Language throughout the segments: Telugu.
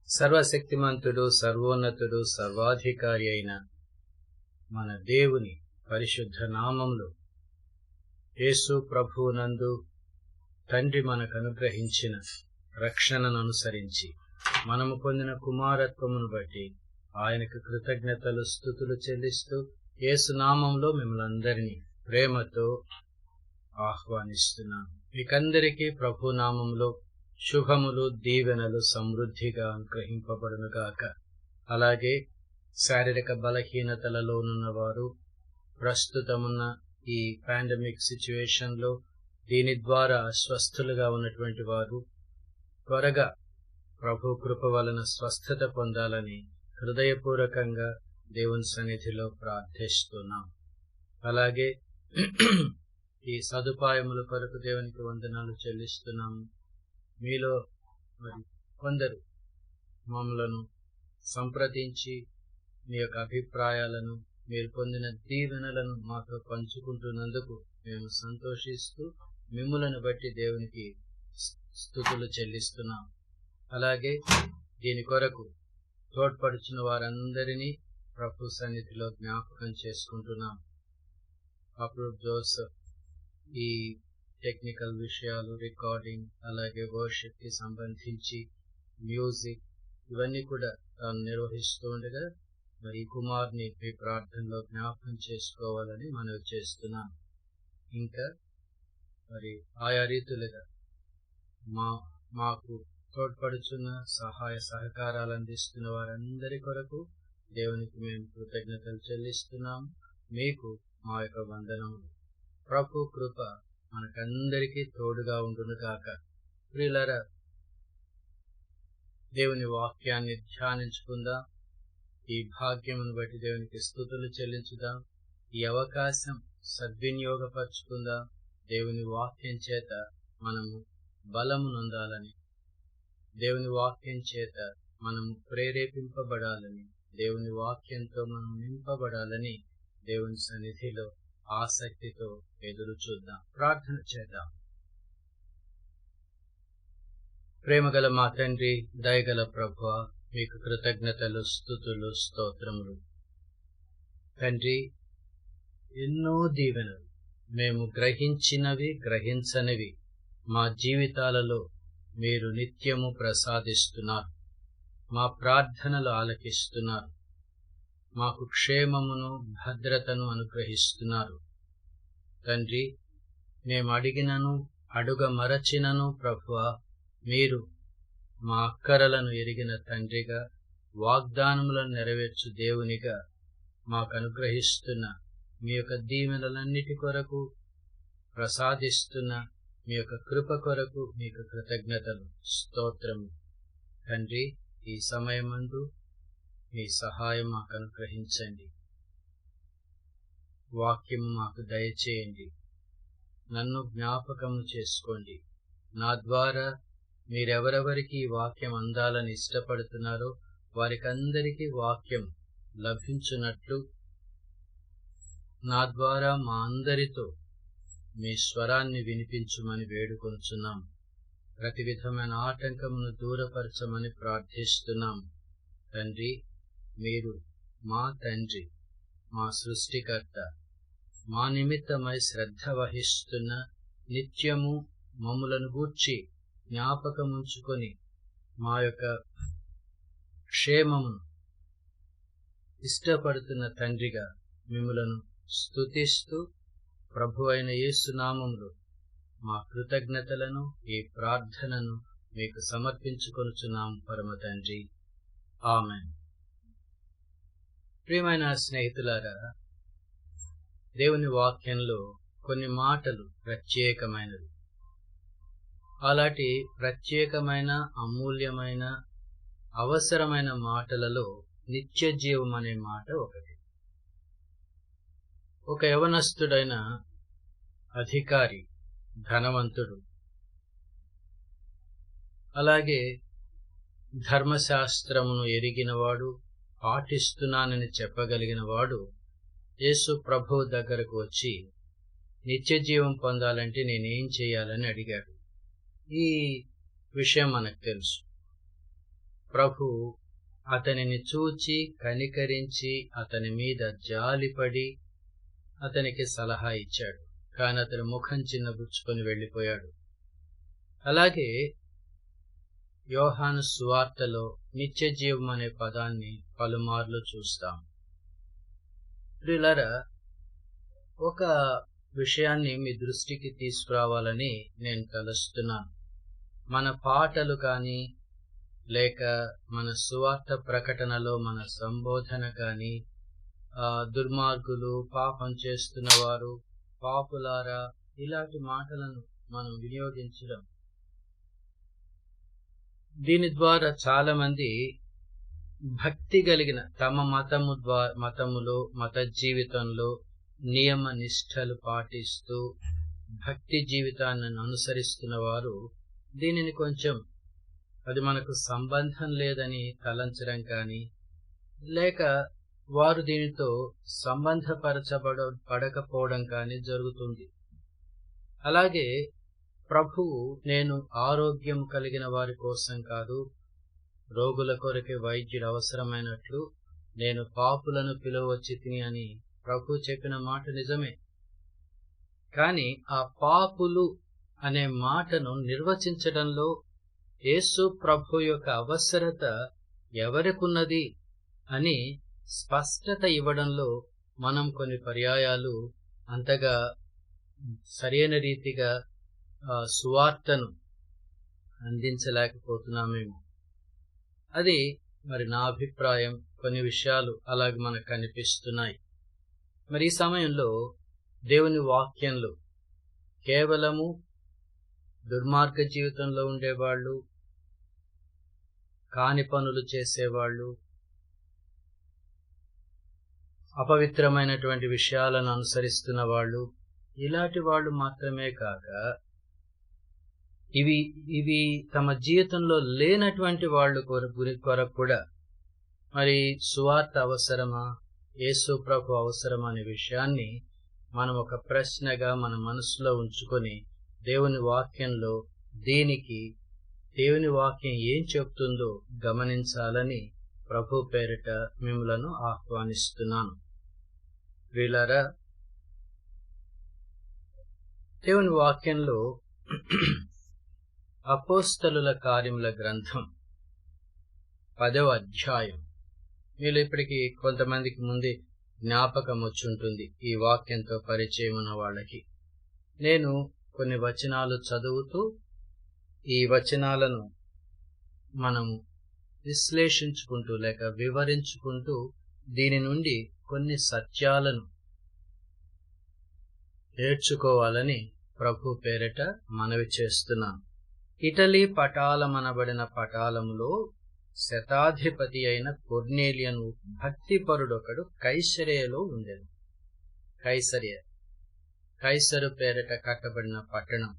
సర్వశక్తిమంతుడు, సర్వోన్నతుడు, సర్వాధికారి అయిన మన దేవుని పరిశుద్ధ నామములో యేసు ప్రభువునందు తండ్రి మనకు అనుగ్రహించిన రక్షణను అనుసరించి మనము పొందిన కుమారత్వమును బట్టి ఆయనకు కృతజ్ఞతలు స్తుతులు చెల్లిస్తూ యేసు నామంలో మిమ్మల్ని అందరినీ ప్రేమతో ఆహ్వానిస్తున్నాను. మీకందరికీ ప్రభు నామంలో శుభములు, దీవెనలు సమృద్ధిగా అనుగ్రహింపబడునుగాక. అలాగే శారీరక బలహీనతలలోనున్న వారు, ప్రస్తుతమున్న ఈ పాండమిక్ సిచ్యువేషన్ లో దీని ద్వారా స్వస్థులుగా ఉన్నటువంటి వారు త్వరగా ప్రభు కృప వలన స్వస్థత పొందాలని హృదయపూర్వకంగా దేవుని సన్నిధిలో ప్రార్థిస్తున్నాం. అలాగే ఈ సదుపాయముల కొరకు దేవునికి వందనాలు చెల్లిస్తున్నాము. మీలో మరి కొందరు మమ్మలను సంప్రదించి మీ యొక్క అభిప్రాయాలను, మీరు పొందిన దీవెనలను మాతో పంచుకుంటున్నందుకు మేము సంతోషిస్తూ మిమ్ములను బట్టి దేవునికి స్తుతులు చెల్లిస్తున్నాం. అలాగే దీని కొరకు తోడ్పడుచున్న వారందరినీ ప్రభు సన్నిధిలో జ్ఞాపకం చేసుకుంటున్నాం. అప్పుడు జోసెఫ్ ఈ టెక్నికల్ విషయాలు, రికార్డింగ్, అలాగే వర్షిప్ కి సంబంధించి మ్యూజిక్ ఇవన్నీ కూడా తాను నిర్వహిస్తూ ఉండగా మరి కుమార్ని మీ ప్రార్థనలో జ్ఞాపకం చేసుకోవాలని మనవి చేస్తున్నాం. ఇంకా మరి ఆయా రీతులుగా మాకు తోడ్పడుచున్న సహాయ సహకారాలు అందిస్తున్న వారందరి కొరకు దేవునికి మేము కృతజ్ఞతలు చెల్లిస్తున్నాము. మీకు మా యొక్క వందనములు. ప్రభు కృప మనకందరికీ తోడుగా ఉండును గాక. ప్రియులారా, దేవుని వాక్యాన్ని ధ్యానించుకుందాం. ఈ భాగ్యమును బట్టి దేవునికి స్తుతులు చెల్లించుదాం. ఈ అవకాశం సద్వినియోగపరచుకుందాం. దేవుని వాక్యం చేత మనము బలము నొందాలని, దేవుని వాక్యం చేత మనము ప్రేరేపింపబడాలని, దేవుని వాక్యంతో మనం నింపబడాలని దేవుని సన్నిధిలో ఆసక్తితో ఎదురు చూద్దాం. ప్రార్థన చేద్దాం. ప్రేమగల మా తండ్రి, దయగల ప్రభువా, మీకు కృతజ్ఞతలు, స్తుతులు, స్తోత్రములు. తండ్రి, ఎన్నో దీవెనలు మేము గ్రహించినవి, గ్రహించనివి మా జీవితాలలో మీరు నిత్యము ప్రసాదిస్తున్నారు. మా ప్రార్థనలు ఆలకిస్తున్నారు. మాకు క్షేమమును, భద్రతను అనుగ్రహిస్తున్నారు. తండ్రి, మేము అడిగినను అడుగమరచినను ప్రభువా, మీరు మా అక్కరలను ఎరిగిన తండ్రిగా, వాగ్దానములను నెరవేర్చు దేవునిగా మాకు అనుగ్రహిస్తున్న మీ యొక్క దీవెనలన్నిటి కొరకు, ప్రసాదిస్తున్న మీ యొక్క కృప కొరకు మీకు కృతజ్ఞతలు, స్తోత్రము. తండ్రి, ఈ సమయమందు మీ సహాయం మాకు అనుగ్రహించండి. వాక్యము మాకు దయచేయండి. నన్ను జ్ఞాపకము చేసుకోండి. నా ద్వారా మీరెవరెవరికి ఈ వాక్యం అందాలని ఇష్టపడుతున్నారో వారికందరికీ వాక్యం లభించున్నట్లు నా ద్వారా మా అందరితో మీ స్వరాన్ని వినిపించుమని వేడుకొనుచున్నాం. ప్రతి విధమైన ఆటంకమును దూరపరచమని ప్రార్థిస్తున్నాం. తండ్రి, మీరు మా తండ్రి, మా సృష్టికర్త, మా నిమిత్తమై శ్రద్ధ వహిస్తున్న, నిత్యము మమ్ములను గూర్చి జ్ఞాపకముంచుకొని మా యొక్క క్షేమమును ఇష్టపడుతున్న తండ్రిగా మిమ్ములను స్తుతిస్తూ ప్రభు అయిన యేసు నామములో మా కృతజ్ఞతలను, ఈ ప్రార్థనను మీకు సమర్పించుకొనుచున్నాం పరమ తండ్రి. ఆమెన్. ప్రియమైన స్నేహితులారా, దేవుని వాక్యంలో కొన్ని మాటలు ప్రత్యేకమైనవి. అలాంటి ప్రత్యేకమైన, అమూల్యమైన, అవసరమైన మాటలలో నిత్య జీవం అనే మాట ఒకటి. ఒక యవనస్తుడైన అధికారి, ధనవంతుడు, అలాగే ధర్మశాస్త్రమును ఎరిగినవాడు, పాటిస్తున్నానని చెప్పగలిగిన వాడు యేసు ప్రభువు దగ్గరకు వచ్చి నిత్య జీవం పొందాలంటే నేనేం చేయాలని అడిగాడు. ఈ విషయం మనకు తెలుసు. ప్రభు అతనిని చూచి కనికరించి అతని మీద జాలిపడి అతనికి సలహా ఇచ్చాడు. కాని అతను ముఖం చిన్నబుచ్చుకొని వెళ్ళిపోయాడు. అలాగే యోహాను సువార్తలో నిత్య జీవం అనే పదాన్ని పలుమార్లు చూస్తాం. ప్రియులారా, ఒక విషయాన్ని మీ దృష్టికి తీసుకురావాలని నేను తలుస్తున్నాను. మన పాటలు కానీ లేక మన సువార్త ప్రకటనలో మన సంబోధన కానీ దుర్మార్గులు, పాపం చేస్తున్నవారు, పాపులారా ఇలాంటి మాటలను మనం వినియోగించడం, దీని ద్వారా చాలా మంది భక్తి కలిగిన తమ మతములో మత జీవితంలో నియమ నిష్టలు పాటిస్తూ భక్తి జీవితాన్ని అనుసరిస్తున్న వారు దీనిని కొంచెం అది మనకు సంబంధం లేదని తలంచడం కానీ లేక వారు దీనితో పడకపోవడం కానీ జరుగుతుంది. అలాగే ప్రభువు నేను ఆరోగ్యం కలిగిన వారి కోసం కాదు, రోగుల కొరకే వైద్యుడు అవసరమైనట్లు నేను పాపులను పిలువవచ్చి తిని అని ప్రభు చెప్పిన మాట నిజమే. కానీ ఆ పాపులు అనే మాటను నిర్వచించడంలో యేసు ప్రభు యొక్క అవసరత ఎవరికున్నది అని స్పష్టత ఇవ్వడంలో మనం కొన్ని పర్యాయాలు అంతగా సరైన రీతిగా సువార్తను అందించలేకపోతున్నామేమో. అది మరి నా అభిప్రాయం. కొన్ని విషయాలు అలాగే మనకు కనిపిస్తున్నాయి. మరి ఈ సమయంలో దేవుని వాక్యంలో కేవలము దుర్మార్గ జీవితంలో ఉండేవాళ్ళు, కాని పనులు చేసేవాళ్ళు, అపవిత్రమైనటువంటి విషయాలను అనుసరిస్తున్న వాళ్ళు, ఇలాంటి వాళ్ళు మాత్రమే కాక ఇవి తమ జీవితంలో లేనటువంటి వాళ్ళు కొరకు కూడా మరి సువార్త అవసరమా, యేసు ప్రభు అవసరమా అనే విషయాన్ని మనం ఒక ప్రశ్నగా మన మనసులో ఉంచుకొని దేవుని వాక్యంలో దీనికి దేవుని వాక్యం ఏం చెప్తుందో గమనించాలని ప్రభు పేరిట మిమ్మలను ఆహ్వానిస్తున్నాను. వీళ్ళారా, దేవుని వాక్యంలో అపోస్తలుల కార్యముల గ్రంథం 10వ అధ్యాయం, మీరు ఇప్పటికి కొంతమందికి ముందే జ్ఞాపకం వచ్చుంటుంది ఈ వాక్యంతో పరిచయం ఉన్న వాళ్ళకి. నేను కొన్ని వచనాలు చదువుతూ ఈ వచనాలను మనము విశ్లేషించుకుంటూ లేక వివరించుకుంటూ దీని నుండి కొన్ని సత్యాలను నేర్చుకోవాలని ప్రభు పేరిట మనవి చేస్తున్నాను. ఇటలీ పటాలమనబడిన పటాలములో శతాధిపతి అయిన కొర్నేలియను భక్తిపరుడొకడు కైసరయలో ఉండెను. కైసరు పేరిట కట్టబడిన పట్టణం.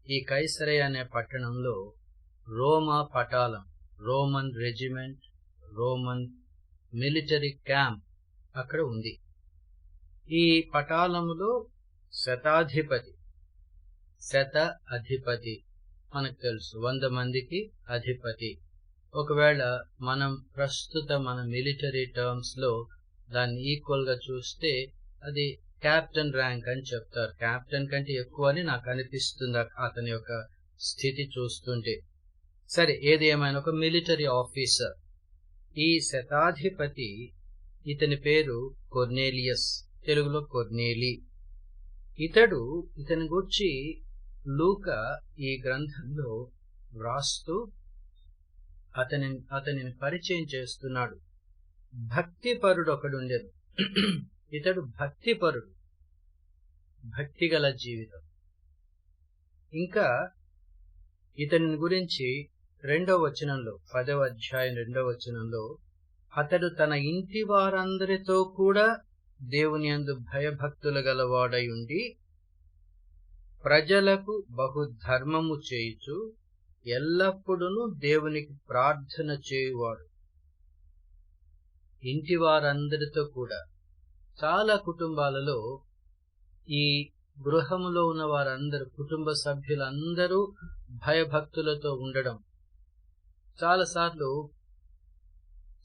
ఈ కైసరయ అనే పట్టణంలో రోమా పటాలం, Roman regiment, Roman military camp అక్కడ ఉంది. ఈ పటాలములో శత అధిపతి మనకు తెలుసు, 100 మందికి అధిపతి. ఒకవేళ మనం ప్రస్తుత మన మిలిటరీ టర్మ్స్ లో దాన్ని ఈక్వల్ గా చూస్తే అది కెప్టెన్ ర్యాంక్ అని చెప్తారు. కెప్టెన్ కంటే ఎక్కువ అని నాకు అనిపిస్తుంది అతని యొక్క స్థితి చూస్తుంటే. సరే, ఏది ఏమైనా ఒక మిలిటరీ ఆఫీసర్. ఈ శతాధిపతి, ఇతని పేరు కొర్నేలియస్, తెలుగులో కొర్నేలి. ఇతని గురించి లూకా ఈ గ్రంథంలో వ్రాస్తూ అతనిని పరిచయం చేస్తున్నాడు. భక్తిపరుడు ఒకడు ఉండేది. ఇతడు భక్తిపరుడు, భక్తి గల జీవితం. ఇంకా ఇతని గురించి 2వ వచనంలో, 10వ అధ్యాయం 2వ వచనంలో, అతడు తన ఇంటి వారందరితో కూడా దేవుని యందు భయభక్తులు గలవాడై ఉండి ప్రజలకు బహుధర్మము చేయుచు ఎల్లప్పుడూ దేవునికి ప్రార్థన చేయువాడు. ఇంటి వారందరితో కూడా, చాలా కుటుంబాలలో ఈ గృహములో ఉన్న వారందరూ, కుటుంబ సభ్యులందరూ భయభక్తులతో ఉండడం చాలాసార్లు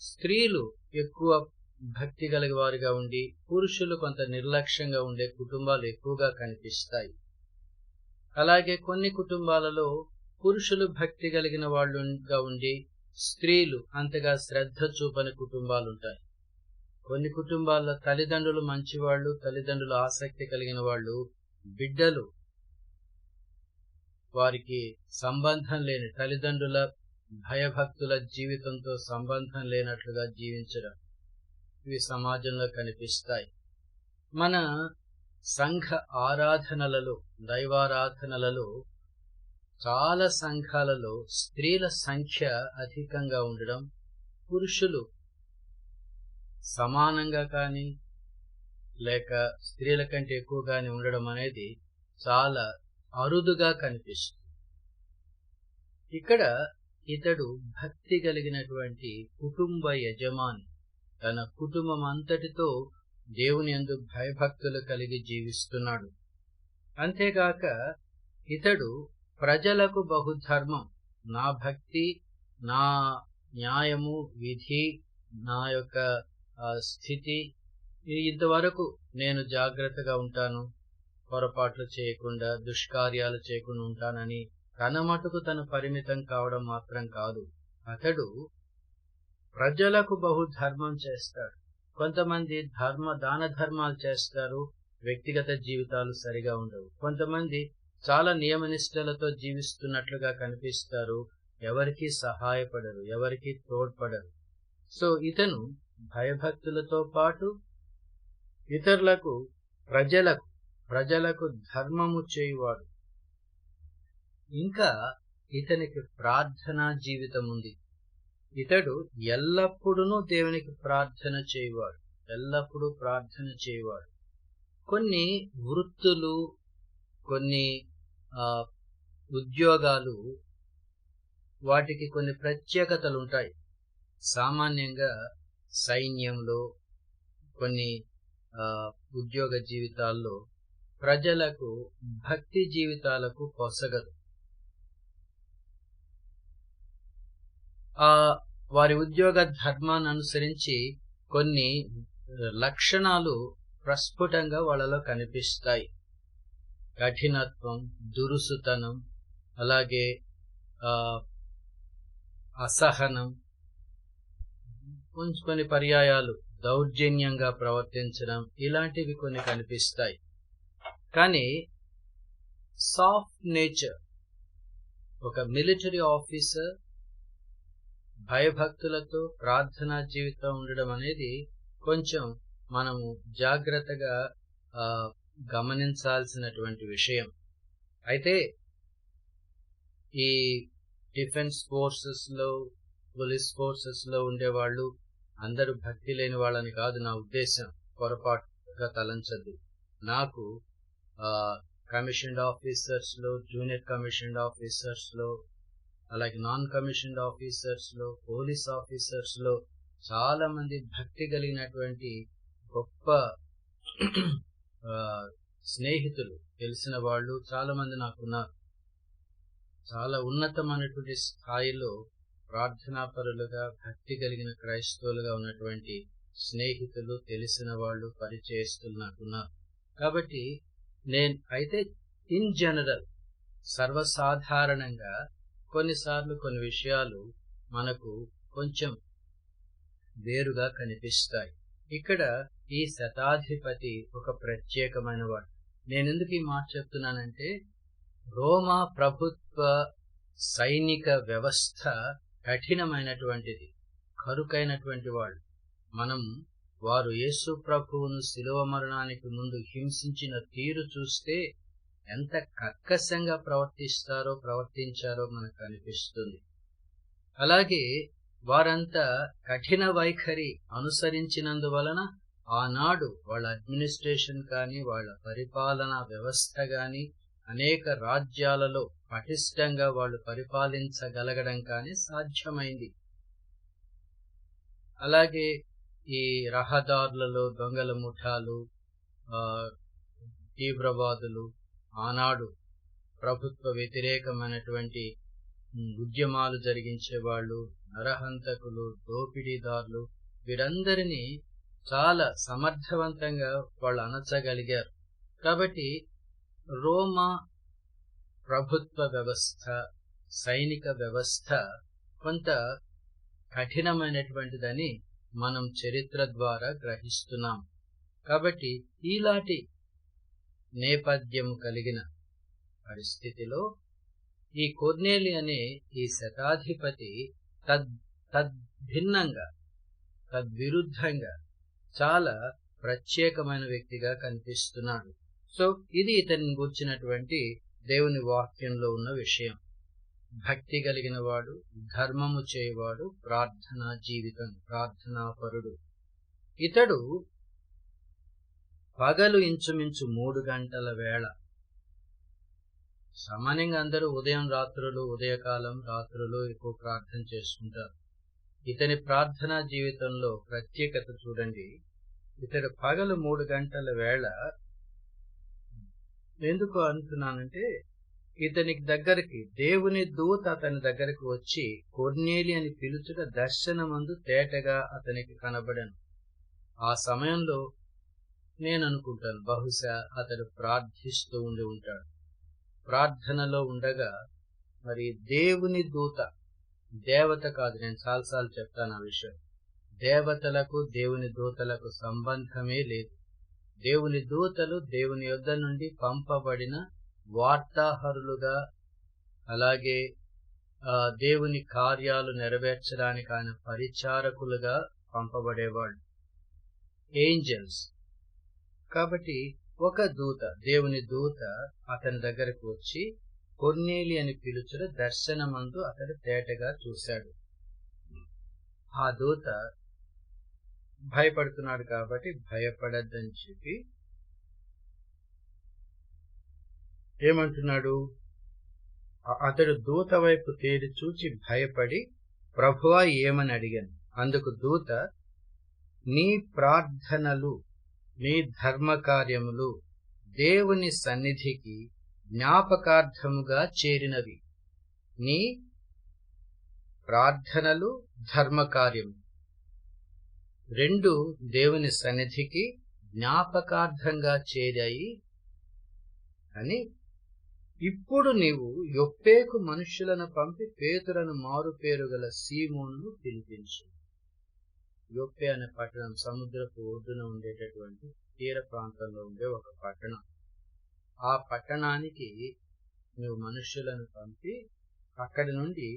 స్త్రీలు ఎక్కువ భక్తి కలిగి వారిగా ఉండి పురుషులు కొంత నిర్లక్ష్యంగా ఉండే కుటుంబాలు ఎక్కువగా కనిపిస్తాయి. అలాగే కొన్ని కుటుంబాలలో పురుషులు భక్తి కలిగిన వాళ్ళుగా ఉండి స్త్రీలు అంతగా శ్రద్ధ చూపని కుటుంబాలుంటాయి. కొన్ని కుటుంబాల్లో తల్లిదండ్రులు మంచివాళ్ళు, తల్లిదండ్రులు ఆసక్తి కలిగిన వాళ్ళు, బిడ్డలు వారికి సంబంధం లేని తల్లిదండ్రుల భయభక్తుల జీవితంతో సంబంధం లేనట్లుగా జీవించడం ఇవి సమాజంలో కనిపిస్తాయి. మన సంఘ ఆరాధనలలో, దైవారాధనలలో చాలా సంఘాలలో స్త్రీల సంఖ్య అధికంగా ఉండడం, పురుషులు సమానంగా కానీ లేక స్త్రీల కంటే ఎక్కువగానే ఉండడం అనేది చాలా అరుదుగా కనిపిస్తుంది. ఇక్కడ ఇతడు భక్తి కలిగినటువంటి కుటుంబ యజమాని, తన కుటుంబం అంతటితో దేవుని యందు భయభక్తులు కలిగి జీవిస్తున్నాడు. అంతేగాక ఇతడు ప్రజలకు బహుధర్మం, నా భక్తి, నా న్యాయము, విధి, నా యొక్క స్థితి ఇంతవరకు నేను జాగ్రత్తగా ఉంటాను, పొరపాట్లు చేయకుండా దుష్కార్యాలు చేయకుండా ఉంటానని తన మటుకు తను పరిమితం కావడం మాత్రం కాదు, అతడు ప్రజలకు బహుధర్మం చేస్తాడు. కొంతమంది దాన ధర్మాలు చేస్తారు, వ్యక్తిగత జీవితాలు సరిగా ఉండవు. కొంతమంది చాలా నియమనిష్టలతో జీవిస్తున్నట్లుగా కనిపిస్తారు, ఎవరికి సహాయపడరు, ఎవరికి తోడ్పడరు. సో ఇతను భయభక్తులతో పాటు ఇతరులకు, ప్రజలకు ధర్మము చేయువాడు. ఇంకా ఇతనికి ప్రార్థనా జీవితం ఉంది. ఇతడు ఎల్లప్పుడూ దేవునికి ప్రార్థన చేయువాడు. కొన్ని వృత్తులు, కొన్ని ఉద్యోగాలు, వాటికి కొన్ని ప్రత్యేకతలు ఉంటాయి. సామాన్యంగా సైన్యంలో, కొన్ని ఉద్యోగ జీవితాల్లో ప్రజలకు భక్తి జీవితాలకు పొసగదు. వారి ఉద్యోగ ధర్మాన్ని అనుసరించి కొన్ని లక్షణాలు ప్రస్ఫుటంగా వాళ్ళలో కనిపిస్తాయి. కఠినత్వం, దురుసుతనం, అలాగే అసహనం, కొన్ని పర్యాయాలు దౌర్జన్యంగా ప్రవర్తించడం, ఇలాంటివి కొన్ని కనిపిస్తాయి. కానీ సాఫ్ట్ నేచర్, ఒక మిలిటరీ ఆఫీసర్ భయభక్తులతో ప్రార్థనా జీవితం ఉండడం అనేది కొంచెం మనము జాగ్రత్తగా గమనించాల్సినటువంటి విషయం. అయితే ఈ డిఫెన్స్ ఫోర్సెస్ లో, పోలీస్ ఫోర్సెస్ లో ఉండేవాళ్ళు అందరూ భక్తి లేని వాళ్ళని కాదు నా ఉద్దేశం, పొరపాటుగా తలంచద్దు. నాకు కమిషన్డ్ ఆఫీసర్స్ లో, జూనియర్ కమిషన్డ్ ఆఫీసర్స్ లో, అలాగే నాన్ కమిషన్డ్ ఆఫీసర్స్ లో, పోలీస్ ఆఫీసర్స్ లో చాలా మంది భక్తి కలిగినటువంటి గొప్ప స్నేహితులు, తెలిసిన వాళ్ళు చాలా మంది నాకున్నారు. చాలా ఉన్నతమైనటువంటి స్థాయిలో ప్రార్థనాపరులుగా, భక్తి కలిగిన క్రైస్తవులుగా ఉన్నటువంటి స్నేహితులు, తెలిసిన వాళ్ళు, పరిచయస్తులు నాకున్నారు. కాబట్టి అయితే ఇన్ జనరల్, సర్వసాధారణంగా కొన్నిసార్లు కొన్ని విషయాలు మనకు కొంచెం వేరుగా కనిపిస్తాయి. ఇక్కడ ఈ శతాధిపతి ఒక ప్రత్యేకమైన వాడు. నేనెందుకు ఈ మాట చెప్తున్నానంటే, రోమా ప్రభుత్వ సైనిక వ్యవస్థ కఠినమైనటువంటిది, కరుకైనటువంటి వాళ్ళు. వారు యేసు ప్రభువును శిలువ మరణానికి ముందు హింసించిన తీరు చూస్తే ఎంత కర్కశంగా ప్రవర్తించారో మనకు అనిపిస్తుంది. అలాగే వారంతా కఠిన వైఖరి అనుసరించినందువలన ఆనాడు వాళ్ళ అడ్మినిస్ట్రేషన్ కానీ, వాళ్ళ పరిపాలనా వ్యవస్థ కానీ అనేక రాజ్యాలలో పటిష్టంగా వాళ్ళు పరిపాలించగలగడం కానీ సాధ్యమైంది. అలాగే ఈ రహదారులలో దొంగల ముఠాలు, తీవ్రవాదులు, ఆనాడు ప్రభుత్వ వ్యతిరేకమైనటువంటి ఉద్యమాలు జరిగించేవాళ్ళు, నరహంతకులు, దోపిడీదారులు, వీరందరినీ చాలా సమర్థవంతంగా వాళ్ళు అణచగలిగారు. కాబట్టి రోమా ప్రభుత్వ వ్యవస్థ, సైనిక వ్యవస్థ కొంత కఠినమైనటువంటిదని మనం చరిత్ర ద్వారా గ్రహిస్తున్నాం. కాబట్టి ఈలాంటి నేపథ్యం కలిగిన పరిస్థితిలో ఈ కొర్నేలి అనే ఈ శతాధిపతి తద్భిన్నంగా, తద్విరుద్ధంగా చాలా ప్రత్యేకమైన వ్యక్తిగా కనిపిస్తున్నాడు. సో ఇది ఇతన్ని గుర్చినటువంటి దేవుని వాక్యంలో ఉన్న విషయం. భక్తి కలిగిన వాడు, ధర్మము చేయవాడు, ప్రార్థనా జీవితం, ప్రార్థనాపరుడు. ఇతడు పగలు ఇంచుమించు 3 గంటల వేళ, సామాన్యంగా అందరూ ఉదయం రాత్రులు, ఉదయకాలం రాత్రులు ఎక్కువ ప్రార్థన చేసుకుంటారు. ఇతని ప్రార్థనా జీవితంలో ప్రత్యేకత చూడండి. ఇతడు పగలు 3 గంటల వేళ, ఎందుకు అంటున్నానంటే ఇతనికి దగ్గరికి దేవుని దూత అతని దగ్గరికి వచ్చి కొర్నేలి అని పిలుచుట దర్శనమందు తేటగా అతనికి కనబడెను. ఆ సమయంలో నేను అనుకుంటాను బహుశా అతడు ప్రార్థిస్తూ ఉండి ఉంటాడు. ప్రార్థనలో ఉండగా మరి దేవుని దూత, దేవత కాదు, నేను చాలాసార్లు చెప్తాను ఆ విషయం. దేవతలకు దేవుని దూతలకు సంబంధమే లేదు. దేవుని దూతలు దేవుని యొద్ద నుండి పంపబడిన వార్తాహరులుగా, అలాగే దేవుని కార్యాలు నెరవేర్చడానికి ఆయన పరిచారకులుగా పంపబడేవాళ్ళు, ఏంజల్స్. కాబట్టి ఒక దూత, దేవుని దూత అతని దగ్గరకు వచ్చి కొర్నేలి అని పిలుచుట దర్శనమందు అతడు తేటగా చూశాడు. ఆ దూత భయపడుతున్నాడు కాబట్టి భయపడద్దని చెప్పి ఏమంటున్నాడు, అతడు దూత వైపు తేరి చూచి భయపడి ప్రభువా ఏమని అడిగాను. అందుకు దూత, నీ ప్రార్థనలు, నీ ధర్మకార్యములు దేవుని సన్నిధికి జ్ఞాపకార్థముగా చేరినవి. నీ ప్రార్థనలు, ధర్మకార్యము రెండు దేవుని సన్నిధికి జ్ఞాపకార్థంగా చేరాయి అని, ఇప్పుడు నీవు యొప్పేకు మనుష్యులను పంపి పేతురను మారుపేరు గల సీమోను పిలిపించు. యొప్పే అనే పట్టణం సముద్రపు ఒడ్డున ఉండేటటువంటి తీర ప్రాంతంలో ఉండే ఒక పట్టణం. ఆ పట్టణానికి నువ్వు మనుష్యులను పంపి అక్కడి నుండి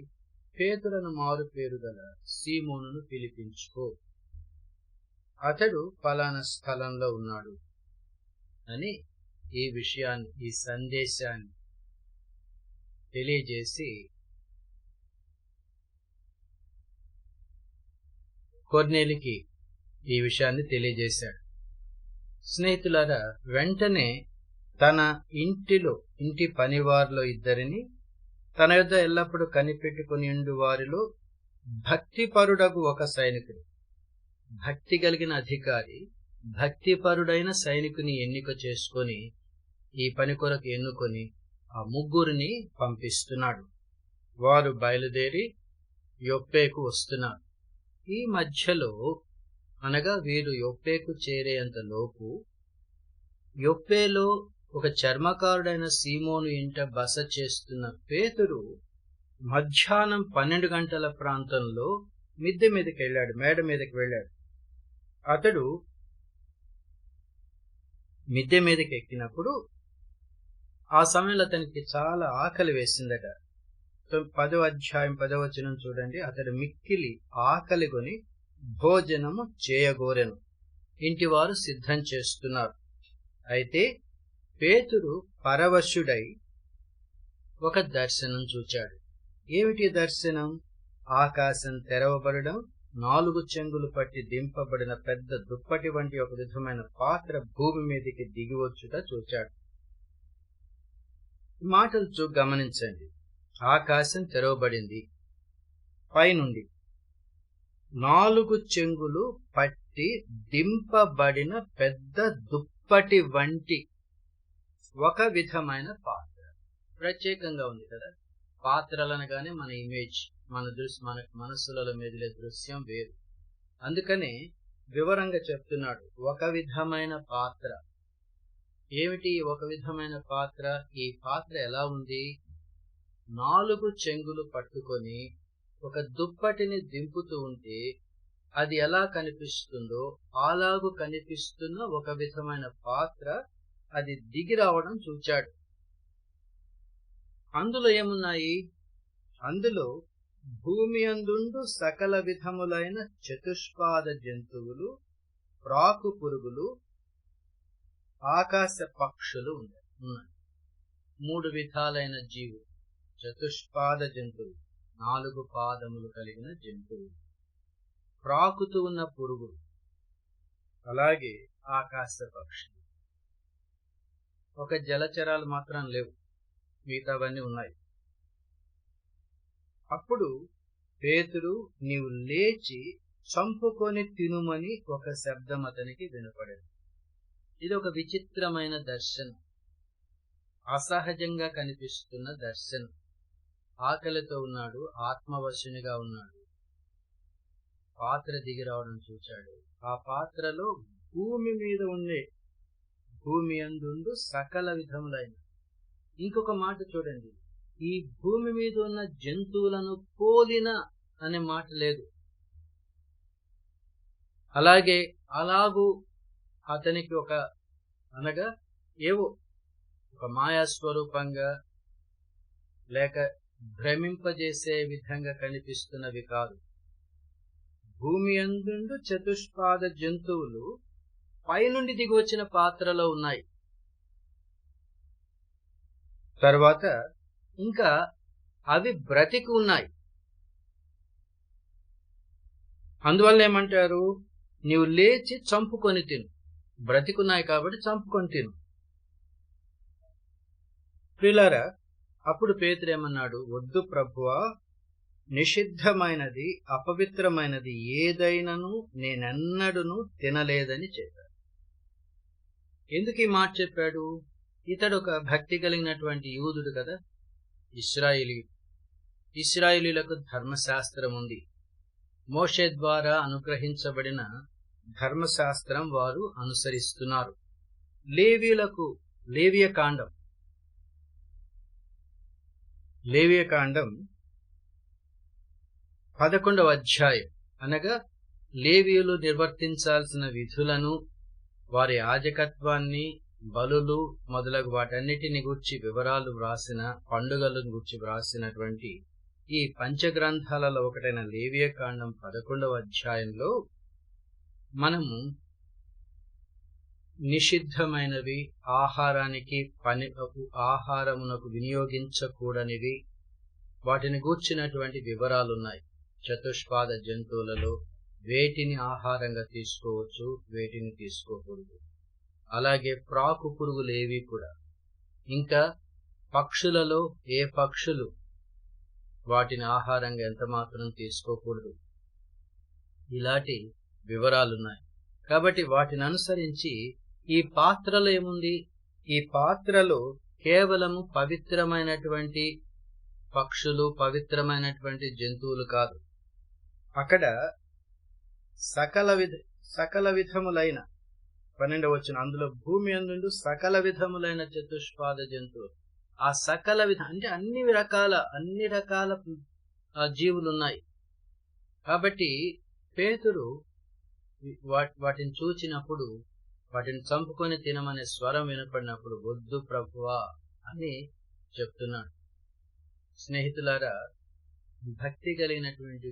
పేతురను మారుపేరు గల సీమోనును పిలిపించుకో, అతడు ఫలానా స్థలంలో ఉన్నాడు అని ఈ విషయాన్ని, ఈ సందేశాన్ని తెలియజేసి కొర్నేలికి ఈ విషయాన్ని తెలియజేశాడు. స్నేహితులారా, వెంటనే తన ఇంటి పనివారిలో ఇద్దరిని, తన యొద్ద ఎల్లప్పుడూ కనిపెట్టుకుని ఉండు వారిలో భక్తిపరుడగు ఒక సైనికుడు, భక్తి కలిగిన అధికారి, భక్తిపరుడైన సైనికుని ఎన్నిక చేసుకొని ఈ పని కొరకు ఎన్నుకొని ఆ ముగ్గురిని పంపిస్తున్నాడు. వారు బయలుదేరి యొప్పేకు వస్తున్నారు. ఈ మధ్యలో, అనగా వీరు యొప్పేకు చేరేంత లోపు, యొప్పేలో ఒక చర్మకారుడైన సీమోను ఇంట బస చేస్తున్న పేతురు మధ్యాహ్నం 12 గంటల ప్రాంతంలో మిద్దె మీదకి వెళ్ళాడు, మేడ మీదకి వెళ్ళాడు. అతడు మిద్దె మీదకి ఎక్కినప్పుడు ఆ సమయంలో అతనికి చాలా ఆకలి వేసిందట. 10వ అధ్యాయం 10వ వచనం చూడండి. అతడు మిక్కిలి ఆకలి కొని భోజనము చేయగోరెను. ఇంటివారు సిద్ధం చేస్తున్నారు. అయితే పేతురు పరవశుడై ఒక దర్శనం చూచాడు. ఏమిటి దర్శనం? ఆకాశం తెరవబడడం, 4 చెంగులు పట్టి దింపబడిన పెద్ద దుప్పటి వంటి ఒక విధమైన పాత్ర భూమి మీదకి దిగివచ్చుట చూచాడు. మాటలు గమనించండి. ఆకాశం తెరవబడింది, పైనుండి 4 చెంగులు పట్టి దింపబడిన పెద్ద దుప్పటి వంటి ఒక విధమైన పాత్ర. ప్రత్యేకంగా ఉంది కదా. పాత్రలనగానే మన ఇమేజ్, మన మనస్సులలో మెదిలే దృశ్యం వేరు. అందుకనే వివరంగా చెప్తున్నాడు, ఒక విధమైన పాత్ర. ఏమిటి ఒక విధమైన పాత్ర? ఈ పాత్ర ఎలా ఉంది? 4 చెంగులు పట్టుకొని ఒక దుప్పటిని దింపుతూ ఉంటే అది ఎలా కనిపిస్తుందో అలాగూ కనిపిస్తున్న ఒక విధమైన పాత్ర అది దిగి రావడం చూచాడు. అందులో ఏమున్నాయి? అందులో భూమి అందుండు సకల విధములైన చతుష్పాద జంతువులు, ప్రాకు పురుగులు, ఆకాశ పక్షులు ఉన్నాయి. 3 విధాలైన జీవులు, చతుష్పాద జంతువులు, 4 పాదములు కలిగిన జంతువులు, ప్రాకుతూ ఉన్న పురుగులు, అలాగే ఆకాశ పక్షులు. ఒక జలచరాలు మాత్రం లేవు, మిగతావన్నీ ఉన్నాయి. అప్పుడు పేతురు, నీవు లేచి చంపుకొని తినుమని ఒక శబ్దం అతనికి వినపడింది. ఇది ఒక విచిత్రమైన దర్శనం, అసహజంగా కనిపిస్తున్న దర్శనం. ఆకలితో ఉన్నాడు, ఆత్మవశునిగా ఉన్నాడు. పాత్ర దిగి రావడం చూచాడు. ఆ పాత్రలో భూమి మీద ఉండే, భూమి అందుండు సకల విధములైన. ఇంకొక మాట చూడండి, ఈ భూమి మీద ఉన్న జంతువులను పోలిన అనే మాట లేదు. అలాగూ అతనికి అనగా ఏవో ఒక మాయాస్వరూపంగా లేక భ్రమింపజేసే విధంగా కనిపిస్తున్నవి కాదు. భూమి అందుండు చతుష్పాద జంతువులు పైనుండి దిగి వచ్చిన పాత్రలో ఉన్నాయి. తర్వాత ఇంకా అవి బ్రతికి ఉన్నాయి. అందువల్ల ఏమంటారు? నీవు లేచి చంపుకొని తిను. బ్రతికున్నాయి కాబట్టి చంపుకొని తిను. ప్రియులారా, అప్పుడు పేతురు ఏమన్నాడు? వద్దు ప్రభువా, నిషిద్ధమైనది అపవిత్రమైనది ఏదైనను నేనెన్నడూను తినలేదని చెప్పాడు. ఎందుకు ఈ మాట చెప్పాడు? ఇతడు ఒక భక్తి కలిగినటువంటి యూదుడు కదా, ఇశ్రాయేలీయులకు ధర్మశాస్త్రం ఉంది. మోషే ద్వారా అనుగ్రహించబడిన ధర్మశాస్త్రం వారు అనుసరిస్తున్నారు. లేవియకాండం 11వ అధ్యాయం అనగా లేవీయులు నిర్వర్తించాల్సిన విధులను, వారి యాజకత్వాన్ని, బలులు మొదలగు వాటన్నిటిని గూర్చి వివరాలు వ్రాసిన, పండుగలను గూర్చి వ్రాసినటువంటి ఈ పంచగ్రంథాలలో ఒకటైన లేవియకాండం 11వ అధ్యాయంలో మనము నిషిద్ధమైనవి, ఆహారమునకు వినియోగించకూడనివి, వాటిని గూర్చినటువంటి వివరాలున్నాయి. చతుష్పాద జంతువులలో వేటిని ఆహారంగా తీసుకోవచ్చు, వేటిని తీసుకోకూడదు. అలాగే ప్రాకు పురుగులు ఏవి కూడా, ఇంకా పక్షులలో ఏ పక్షులు వాటిని ఆహారంగా ఎంత మాత్రం తీసుకోకూడదు, ఇలాంటి వివరాలున్నాయి. కాబట్టి వాటిని అనుసరించి ఈ పాత్రలో ఏముంది? ఈ పాత్రలో కేవలము పవిత్రమైనటువంటి పక్షులు, పవిత్రమైనటువంటి జంతువులు కాదు, అక్కడ సకల విధములైన 12వ వచనం, అందులో భూమి అందుండు సకల విధములైన చతుష్పాద జంతువులు. ఆ సకల అంటే అన్ని రకాల జీవులు ఉన్నాయి. కాబట్టి పేతురు వాటిని చూచినప్పుడు, వాటిని చంపుకొని తినమనే స్వరం వినపడినప్పుడు వద్దు ప్రభువా అని చెప్తున్నాడు. స్నేహితులారా, భక్తి కలిగినటువంటి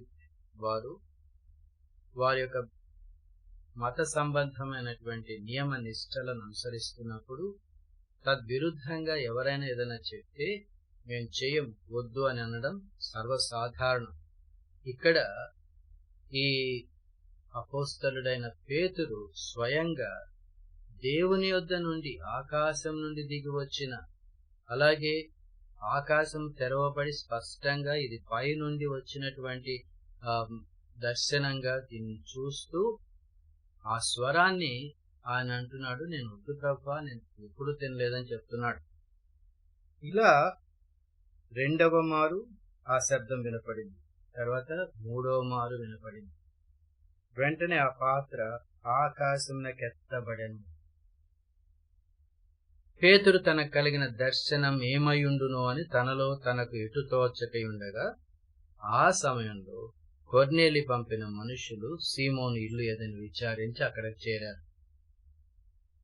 వారి యొక్క మత సంబంధమైనటువంటి నియమ నిష్టలను అనుసరిస్తున్నప్పుడు తద్విరుద్ధంగా ఎవరైనా ఏదైనా చెప్తే మేము చేయం, వద్దు అని అనడం సర్వసాధారణం. ఇక్కడ ఈ అపోస్తలుడైన పేతురు స్వయంగా దేవుని యొద్ద నుండి, ఆకాశం నుండి దిగి వచ్చిన, అలాగే ఆకాశం తెరవబడి స్పష్టంగా ఇది పై నుండి వచ్చినటువంటి దర్శనంగా దీన్ని చూస్తూ ఆ స్వరాన్ని ఆయన అంటున్నాడు, నేను వద్దు ప్రభువా, నేను ఎప్పుడు తినలేదని చెప్తున్నాడు. ఇలా రెండవ మారు ఆ శబ్దం వినపడింది. తర్వాత మూడవ మారు వినపడింది. వెంటనే ఆ పాత్ర ఆకాశమునకెత్తబడెను. పేతురు తనకు కలిగిన దర్శనం ఏమయుండునో అని తనలో తనకు ఎటు తోచకయుండగా ఆ సమయంలో కొర్నేలి పంపిన మనుషులు సీమోను ఇల్లు ఏదని విచారించి అక్కడికి చేరారు.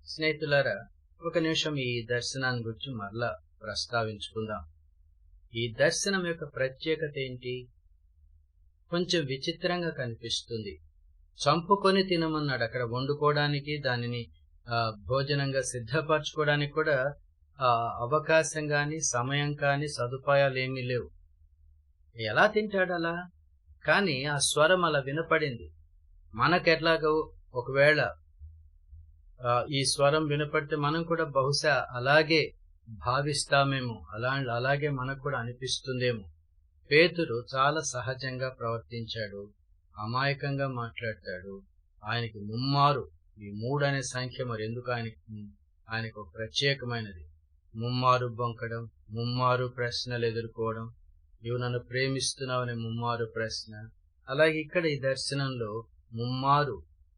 స్నేహితులారా, ఒక నిమిషం ఈ దర్శనాన్ని గురించి మరలా ప్రస్తావించుకుందాం. ఈ దర్శనం యొక్క ప్రత్యేకత ఏంటి? కొంచెం విచిత్రంగా కనిపిస్తుంది. చంపుకొని తినమన్నాడు. అక్కడ వండుకోవడానికి, దానిని భోజనంగా సిద్ధపరచుకోవడానికి కూడా అవకాశం గాని, సమయం కాని, సదుపాయాలు ఏమీ లేవు. ఎలా తింటాడు అలా? కానీ ఆ స్వరం అలా వినపడింది. మనకెట్లాగో ఒకవేళ ఈ స్వరం వినపడితే మనం కూడా బహుశా అలాగే భావిస్తామేమో, అలాగే మనకు కూడా అనిపిస్తుందేమో. పేతురు చాలా సహజంగా ప్రవర్తించాడు, అమాయకంగా మాట్లాడతాడు. ఆయనకి ముమ్మారు, ఈ 3 అనే సంఖ్య మరి ఎందుకు ఆయనకు ఒక ప్రత్యేకమైనది. ముమ్మారు బొంకడం, ముమ్మారు ప్రశ్నలు ఎదుర్కోవడం, నీవు నన్ను ప్రేమిస్తున్నావనే ముమ్మారు ప్రశ్న. అలాగే ఇక్కడ ఈ దర్శనంలో ముమ్మారు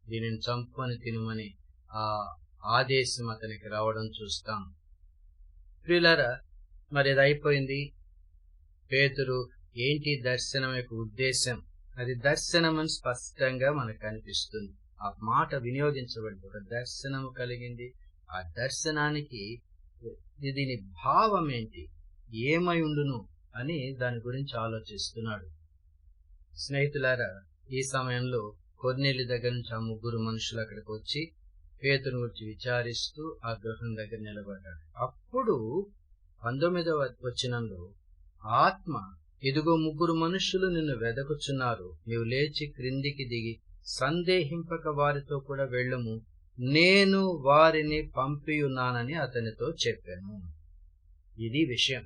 దీనిని చంపుకొని తినమని ఆ ఆదేశం అతనికి రావడం చూస్తాం. ప్రియులారా, మరి అది అయిపోయింది. పేతురు ఏంటి దర్శనం యొక్క ఉద్దేశం? అది దర్శనం అని స్పష్టంగా మనకు కనిపిస్తుంది. ఆ మాట వినియోగించబడింది. ఒక దర్శనము కలిగింది. ఆ దర్శనానికి దీని భావం ఏంటి, ఏమై ఉండును అని దాని గురించి ఆలోచిస్తున్నాడు. స్నేహితులారా, ఈ సమయంలో కొర్నేలి దగ్గర నుంచి ఆ 3 మనుషులు అక్కడికి వచ్చి పేతురు గురించి విచారిస్తూ ఆ గృహం దగ్గర నిలబడ్డాడు. అప్పుడు 19వ వచనంలో ఆత్మ, ఇదిగో 3 మనుషులు నిన్ను వెదకుచున్నారు, నీవు లేచి క్రిందికి దిగి సందేహింపక వారితో కూడా వెళ్ళము, నేను వారిని పంపియున్నానని అతనితో చెప్పాను. ఇది విషయం.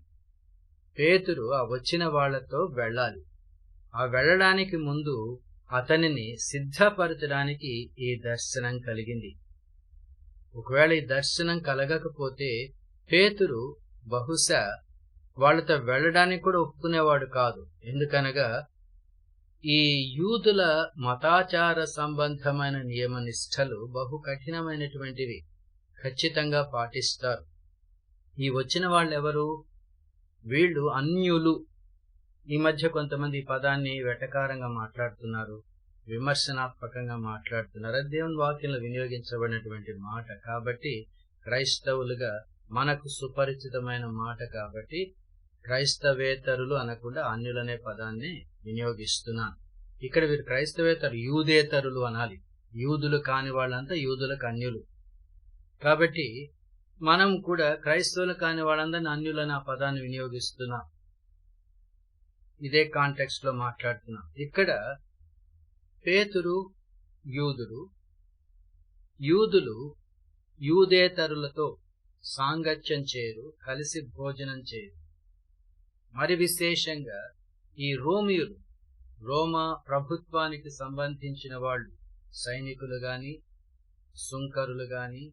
పేతురు ఆ వచ్చిన వాళ్లతో వెళ్ళాలి. ఆ వెళ్ళడానికి ముందు అతనిని సిద్ధపరచడానికి ఈ దర్శనం కలిగింది. ఒకవేళ ఈ దర్శనం కలగకపోతే పేతురు బహుశా వాళ్ళతో వెళ్ళడానికి కూడా ఒప్పుకునేవాడు కాదు. ఎందుకనగా ఈ యూదుల మతాచార సంబంధమైన నియమ నిష్టలు బహు కఠినమైనటువంటివి, ఖచ్చితంగా పాటిస్తారు. ఈ వచ్చిన వాళ్ళు ఎవరు? వీళ్ళు అన్యులు. ఈ మధ్య కొంతమంది ఈ పదాన్ని వెటకారంగా మాట్లాడుతున్నారు, విమర్శనాత్మకంగా మాట్లాడుతున్నారు. అది దేవుని వాక్యంలో వినియోగించబడినటువంటి మాట కాబట్టి, క్రైస్తవులుగా మనకు సుపరిచితమైన మాట కాబట్టి క్రైస్తవేతరులు అనకుండా అన్యులనే పదాన్ని వినియోగిస్తున్నాను. ఇక్కడ వీరు క్రైస్తవేతరు, యూదేతరులు అనాలి. యూదులు కాని వాళ్ళంతా యూదులకు అన్యులు. కాబట్టి మనం కూడా క్రైస్తవులు కాని వాళ్ళందరినీ అన్యులని ఆ పదాన్ని వినియోగిస్తున్నాం. ఇదే కాంటెక్స్ట్ లో మాట్లాడుతున్నాం. ఇక్కడ పేతురు యూదులు యూదేతరులతో సాంగత్యం చేయరు, కలిసి భోజనం చేయరు. మరి విశేషంగా ఈ రోమియులు, రోమా ప్రభుత్వానికి సంబంధించిన వాళ్ళు, సైనికులు గాని, సుంకరులు గాని,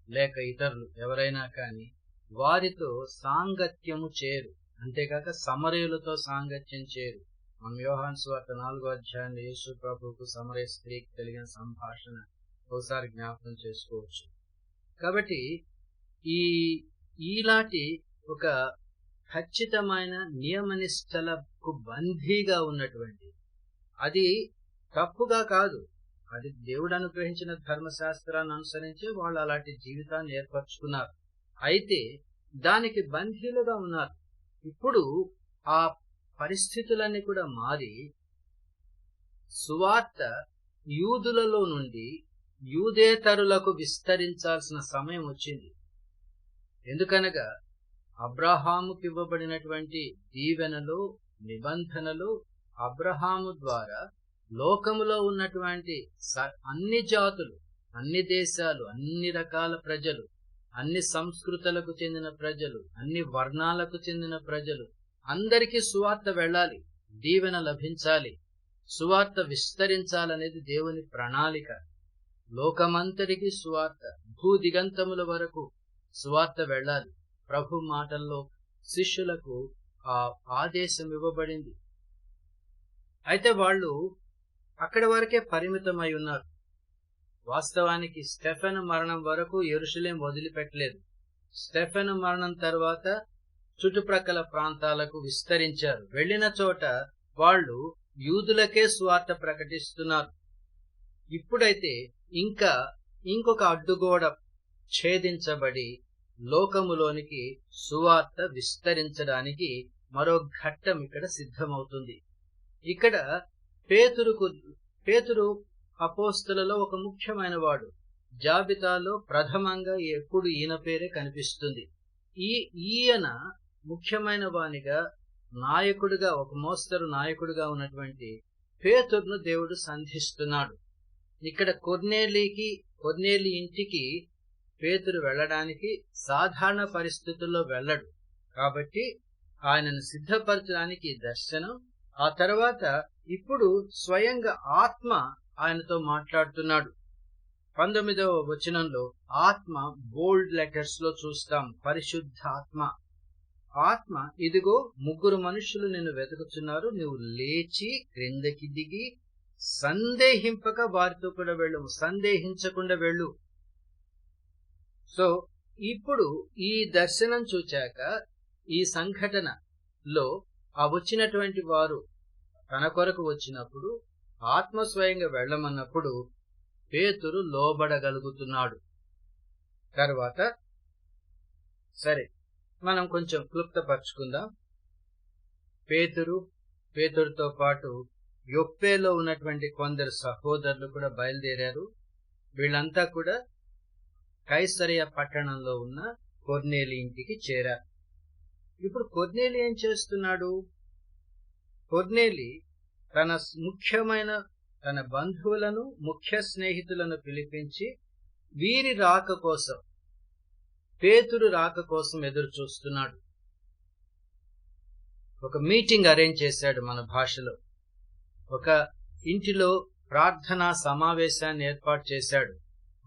లేక ఇతరులు ఎవరైనా కానీ వారితో సాంగత్యము చేయరు. అంతేకాక సమరయులతో సాంగత్యం చేయరు. మనం యోహాను సువార్త 4వ అధ్యాయంలో యేసు ప్రభువుకు సమరయ స్త్రీకి కలిగిన సంభాషణ ఒకసారి జ్ఞాపకం చేసుకోవచ్చు. కాబట్టి ఈలాంటి ఒక ఖచ్చితమైన నియమనిష్టలకు బందీగా ఉన్నటువంటి, అది తప్పుగా కాదు, అది దేవుడు అనుగ్రహించిన ధర్మశాస్త్రాన్ని అనుసరించి వాళ్ళు అలాంటి జీవితాన్ని ఏర్పరచుకున్నారు. అయితే దానికి బందీలుగా ఉన్నారు. ఇప్పుడు ఆ పరిస్థితులన్నీ కూడా మారి సువార్త యూదులలో నుండి యూదేతరులకు విస్తరించాల్సిన సమయం వచ్చింది. ఎందుకనగా అబ్రహాముకి ఇవ్వబడినటువంటి దీవెనలు, నిబంధనలు అబ్రహాము ద్వారా లోకములో ఉన్నటువంటి అన్ని జాతులు, అన్ని దేశాలు, అన్ని రకాల ప్రజలు, అన్ని సంస్కృతులకు చెందిన ప్రజలు, అన్ని వర్ణాలకు చెందిన ప్రజలు అందరికీ సువార్త వెళ్ళాలి, దీవెన లభించాలి, సువార్త విస్తరించాలనేది దేవుని ప్రణాళిక. లోకమంతటికి సువార్త, భూదిగంతముల వరకు సువార్త వెళ్ళాలి. ప్రభు మాటల్లో శిష్యులకు ఆ ఆదేశం ఇవ్వబడింది. అయితే వాళ్ళు అక్కడి వరకే పరిమితమై ఉన్నారు. వాస్తవానికి స్టెఫెను మరణం వరకు యెరూషలేం వదిలిపెట్టలేదు. స్టెఫెను మరణం తర్వాత చుట్టుప్రక్కల ప్రాంతాలకు విస్తరించారు. వెళ్ళిన చోట వాళ్ళు యూదులకే సువార్త ప్రకటిస్తున్నారు. ఇప్పుడైతే ఇంకొక అడ్డుగోడ ఛేదించబడి లోకములోనికి సువార్త విస్తరించడానికి మరో ఘట్టం ఇక్కడ సిద్ధమవుతుంది. ఇక్కడ పేతురు అపోస్తలులలో ఒక ముఖ్యమైన వాడు. జాబితాలో ప్రథమంగా ఎప్పుడు ఈయన పేరే కనిపిస్తుంది. ఈయన ముఖ్యమైన వానిగా, నాయకుడిగా, ఒక మోస్తరు నాయకుడిగా ఉన్నటువంటి పేతురును దేవుడు సంధిస్తున్నాడు. ఇక్కడ కొర్నేలి ఇంటికి పేతురు వెళ్ళడానికి సాధారణ పరిస్థితుల్లో వెళ్ళడు. కాబట్టి ఆయనను సిద్ధపరచడానికి దర్శనం, ఆ తర్వాత ఇప్పుడు స్వయంగా ఆత్మ ఆయనతో మాట్లాడుతున్నాడు. 19వ వచనంలో ఆత్మ బోల్డ్ లెటర్స్ లో చూస్తాం. పరిశుద్ధ ఆత్మ ఇదిగో 3 మనుషులు నిన్ను వెతుకుతున్నారు, నువ్వు లేచి క్రిందకి దిగి సందేహింపక వారితో కూడా వెళ్ళు, సందేహించకుండా వెళ్ళు. సో ఇప్పుడు ఈ దర్శనం చూచాక, ఈ సంఘటనలో ఆ వచ్చినటువంటి వారు తన కొరకు వచ్చినప్పుడు, ఆత్మ స్వయంగా వెళ్ళమన్నప్పుడు పేతురు లోబడగలుగుతున్నాడు. తర్వాత సరే, మనం కొంచెం క్లుప్తపరుచుకుందాం. పేతురుతో పాటు యొప్పేలో ఉన్నటువంటి కొందరు సహోదరులు కూడా బయలుదేరారు. వీళ్ళంతా కూడా కైసరయ పట్టణంలో ఉన్న కొర్నేలి ఇంటికి చేరారు. ఇప్పుడు కొర్నేలి ఏం చేస్తున్నాడు? కొర్నేలి తన బంధువులను, ముఖ్య స్నేహితులను పిలిపించి వీరి రాక కోసం, పేతురు రాక కోసం ఎదురు చూస్తున్నాడు. ఒక మీటింగ్ అరేంజ్ చేశాడు. మన భాషలో ఒక ఇంటిలో ప్రార్థనా సమావేశాన్ని ఏర్పాటు చేశాడు.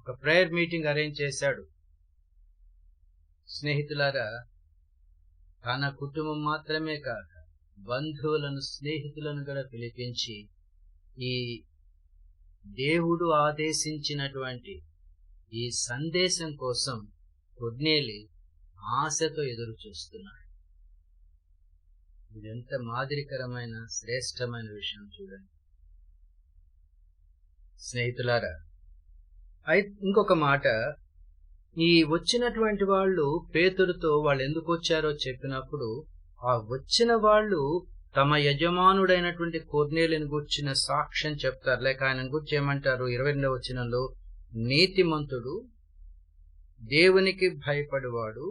ఒక ప్రేయర్ మీటింగ్ అరేంజ్ చేశాడు. స్నేహితులారా, తన కుటుంబం మాత్రమే కాక బంధువులను, స్నేహితులను కూడా పిలిపించి ఈ దేవుడు ఆదేశించినటువంటి ఈ సందేశం కోసం కొర్నేలి ఆశతో ఎదురు చూస్తున్నాడు. ఇది ఎంత మాదిరికరమైన, శ్రేష్టమైన విషయం చూడండి స్నేహితులారా. ఇంకొక మాట, ఈ వచ్చినటువంటి వాళ్ళు పేతురుతో వాళ్ళు ఎందుకు వచ్చారో చెప్పినప్పుడు, ఆ వచ్చిన వాళ్ళు తమ యజమానుడైనటువంటి కొర్నేలిని గూర్చిన సాక్ష్యం చెప్తారు. లేక ఆయన గురించి ఏమంటారు? 22వ వచనంలో, నీతిమంతుడు, దేవునికి భయపడువాడు,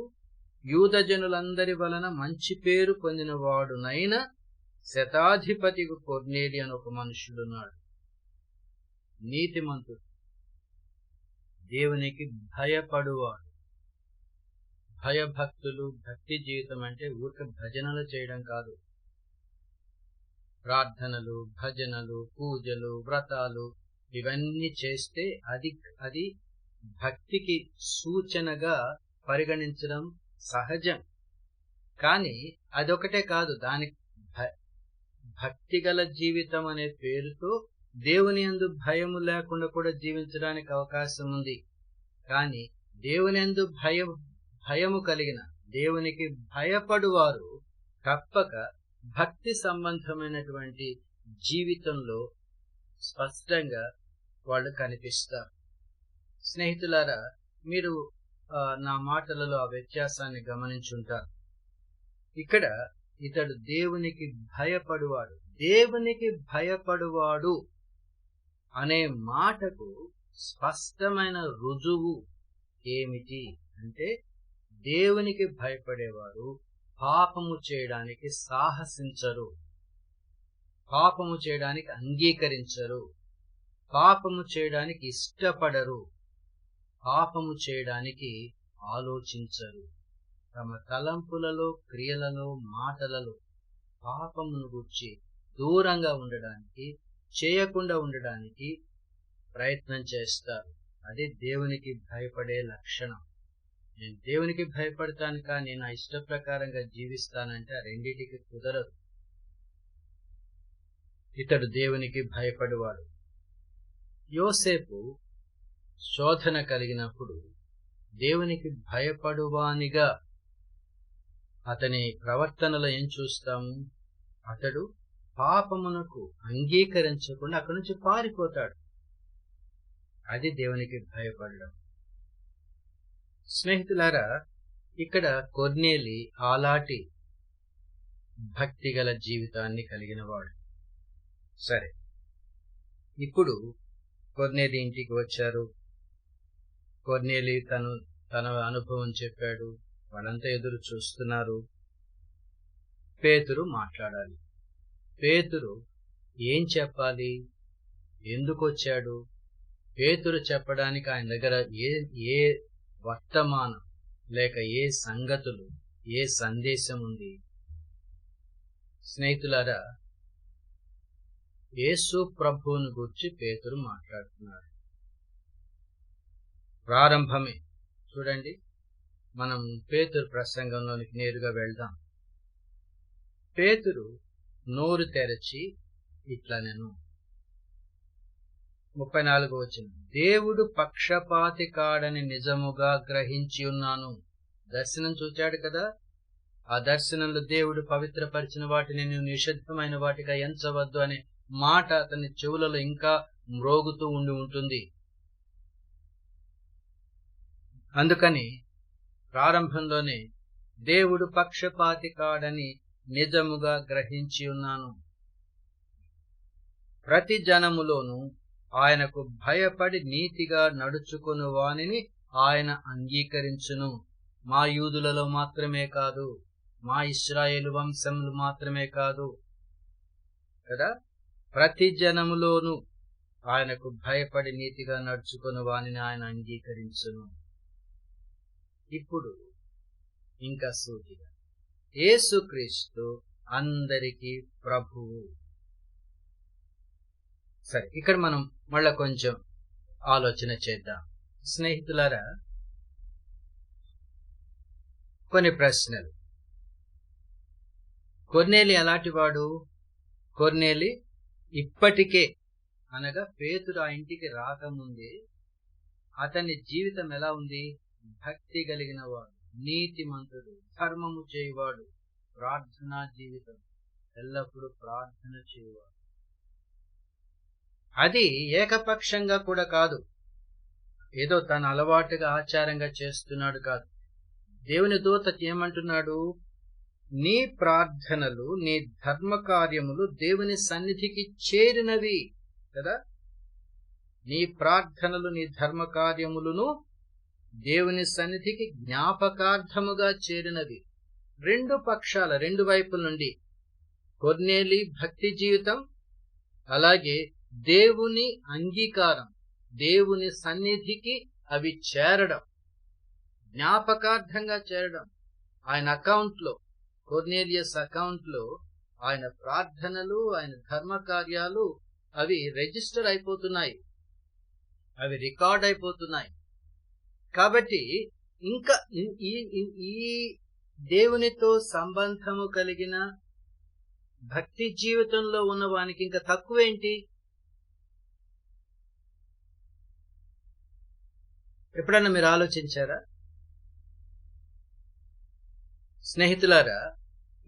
యూదజనులందరి వలన మంచి పేరు పొందినవాడునైన శతాధిపతి కొర్నేలి అని ఒక మనుషుడున్నాడు. నీతిమంతుడు, దేవునికి భయపడువాడు. భయభక్తులు, భక్తి జీవితం అంటే ఊరికే భజనలు చేయడం కాదు. ప్రార్థనలు, భజనలు, పూజలు, వ్రతాలు ఇవన్నీ చేస్తే అది భక్తికి సూచనగా పరిగణించడం సహజం. కానీ అదొకటే కాదు, దానికి భక్తి గల జీవితం అనే పేరుతో దేవుని యందు భయము లేకుండా కూడా జీవించడానికి అవకాశం ఉంది. కానీ దేవుని యందు భయము కలిగిన, దేవునికి భయపడువారు తప్పక భక్తి సంబంధమైనటువంటి జీవితంలో స్పష్టంగా వాళ్ళు కనిపిస్తారు. స్నేహితులారా, మీరు నా మాటలలో ఆ వ్యత్యాసాన్ని గమనించుంటారు. ఇక్కడ ఇతడు దేవునికి భయపడువాడు. దేవునికి భయపడువాడు అనే మాటకు స్పష్టమైన రుజువు ఏమిటి అంటే, దేవునికి భయపడేవారు పాపము చేయడానికి సాహసించరు, పాపము చేయడానికి అంగీకరించరు, పాపము చేయడానికి ఇష్టపడరు, పాపము చేయడానికి ఆలోచించరు. తమ తలంపులలో, క్రియలలో, మాటలలో పాపమును గూర్చి దూరంగా ఉండడానికి, చేయకుండా ఉండడానికి ప్రయత్నం చేస్తారు. అది దేవునికి భయపడే లక్షణం. నేను దేవునికి భయపడతాను కానీ నా ఇష్ట ప్రకారంగా జీవిస్తానంటే ఆ రెండిటికి కుదరదు. ఇతడు దేవునికి భయపడేవాడు. యోసేపు శోధన కలిగినప్పుడు దేవునికి భయపడువానిగా అతని ప్రవర్తనలో ఏం చూస్తాము? అతడు పాపమునకు అంగీకరించకుండా అక్కడి నుంచి పారిపోతాడు. అది దేవునికి భయపడడం. స్నేహితులారా, ఇక్కడ కొర్నేలి అలాంటి భక్తి గల జీవితాన్ని కలిగినవాడు. సరే, ఇప్పుడు కొర్నేలి ఇంటికి వచ్చారు. కొర్నేలి తన అనుభవం చెప్పాడు. వాళ్ళంతా ఎదురు చూస్తున్నారు. పేతురు మాట్లాడాలి. పేతురు ఏం చెప్పాలి? ఎందుకు వచ్చాడు? పేతురు చెప్పడానికి ఆయన దగ్గర ఏ వర్తమానం లేక ఏ సంగతులు, ఏ సందేశం ఉంది? స్నేహితులారా, యేసు ప్రభువును గురించి పేతురు మాట్లాడుతున్నాడు. ప్రారంభమే చూడండి. మనం పేతురు ప్రసంగంలోనికి నేరుగా వెళ్దాం. పేతురు నోరు తెరచి ఇట్లా నేను 34 వచనం, దేవుడు పక్షపాతి కాడని నిజముగా గ్రహించి ఉన్నాను. దర్శనం చూచాడు కదా. ఆ దర్శనంలో దేవుడు పవిత్రపరిచిన వాటిని నేను నిషిద్ధమైన వాటిగా ఎంచవద్దు అనే మాట అతని చెవులలో ఇంకా మ్రోగుతూ ఉంటుంది. అందుకని ప్రారంభంలోనే దేవుడు పక్షపాతి కాడని నిజముగా గ్రహించి ఉన్నాను. ప్రతి జనములోనూ ఆయనకు భయపడి నీతిగా నడుచుకుని వానిని ఆయన అంగీకరించును. మా యూదులలో మాత్రమే కాదు, మా ఇశ్రాయేలు వంశములు మాత్రమే కాదు కదా, ప్రతి జనములోనూ ఆయనకు భయపడి నీతిగా నడుచుకుని వానిని ఆయన అంగీకరించును. ఇప్పుడు ఇంకా సూటిగా, యేసుక్రీస్తు అందరికీ ప్రభువు. సరే, ఇక్కడ మనం మళ్ళా కొంచెం ఆలోచన చేద్దాం. స్నేహితులారా, కొన్ని ప్రశ్నలు. కొర్నేలి ఎలాంటివాడు? కొర్నేలి ఇప్పటికే, అనగా పేతురు ఆ ఇంటికి రాకముందే అతని జీవితం ఎలా ఉంది? భక్తి కలిగిన వాడు, నీతిమంతుడు, ధర్మము చేయువాడు, ప్రార్థనా జీవితం, ఎల్లప్పుడూ ప్రార్థన చేయువాడు. అది ఏకపక్షంగా కూడా కాదు, ఏదో తన అలవాటుగా ఆచారంగా చేస్తున్నాడు కాదు. దేవుని దూత ఏమంటున్నాడు? నీ ప్రార్థనలు, నీ ధర్మ కార్యములు దేవుని సన్నిధికి చేరినవి కదా. నీ ప్రార్థనలు, నీ ధర్మ కార్యములను దేవుని సన్నిధికి జ్ఞాపకార్థముగా చేరినవి. రెండు పక్షాల, రెండు వైపుల నుండి కొర్నేలి భక్తి జీవితం, అలాగే దేవుని అంగీకారం, దేవుని సన్నిధికి అవి చేరడం, జ్ఞాపకార్థంగా చేరడం. ఆయన అకౌంట్లో, కొర్నేలియస్ అకౌంట్లో ఆయన ప్రార్థనలు, ఆయన ధర్మ కార్యాలు అవి రిజిస్టర్ అయిపోతున్నాయి, అవి రికార్డ్ అయిపోతున్నాయి. కాబట్టి ఇంకా ఈ దేవునితో సంబంధము కలిగిన భక్తి జీవితంలో ఉన్నవానికి ఇంకా తక్కువేంటి? ఎప్పుడన్నా మీరు ఆలోచించారా? స్నేహితులారా,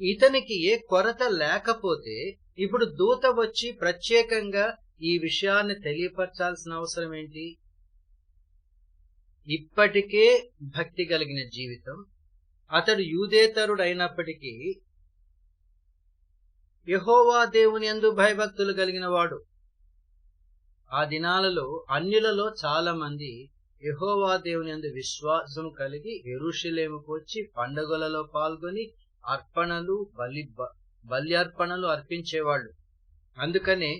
ఇతనికి ఏ కొరత లేకపోతే ఇప్పుడు దూత వచ్చి ప్రత్యేకంగా ఈ విషయాన్ని తెలియపరచాల్సిన అవసరం ఏంటి? ఇప్పటికే భక్తి కలిగిన జీవితం, అతడు యూదేతరుడు అయినప్పటికీ యెహోవా దేవుని యందు భయభక్తులు కలిగిన వాడు. ఆ దినాలలో అన్యులలో చాలా మంది యెహోవా దేవుని యందు విశ్వాసం కలిగి యెరూషలేముకు వచ్చి పండుగలలో పాల్గొని అర్పణలు, బల్యార్పణలు అర్పించేవాళ్ళు. అందుకనే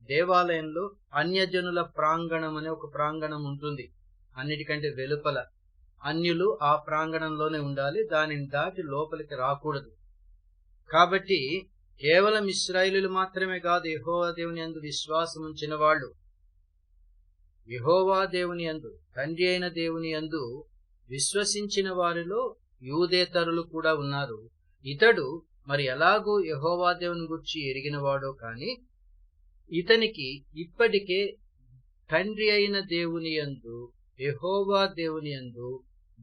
దేవాలయంలో అన్యజనుల ప్రాంగణం అనే ఒక ప్రాంగణం ఉంటుంది. అన్నిటికంటే వెలుపల అన్యులు ఆ ప్రాంగణంలోనే ఉండాలి, దానిని దాటి లోపలికి రాకూడదు. కాబట్టి కేవలం ఇశ్రాయేలీయులు మాత్రమే కాదు యెహోవా దేవుని యందు విశ్వాసం ఉంచిన వాళ్ళు, యెహోవా దేవుని యందు, తండ్రి అయిన దేవుని యందు విశ్వసించిన వారిలో యూదేతరులు కూడా ఉన్నారు. ఇతడు మరి ఎలాగూ యెహోవా దేవుని గురించి ఎరిగినవాడో కాని ఇతనికి ఇప్పటికే తండ్రి అయిన దేవుని యందు, యెహోవా దేవుని యందు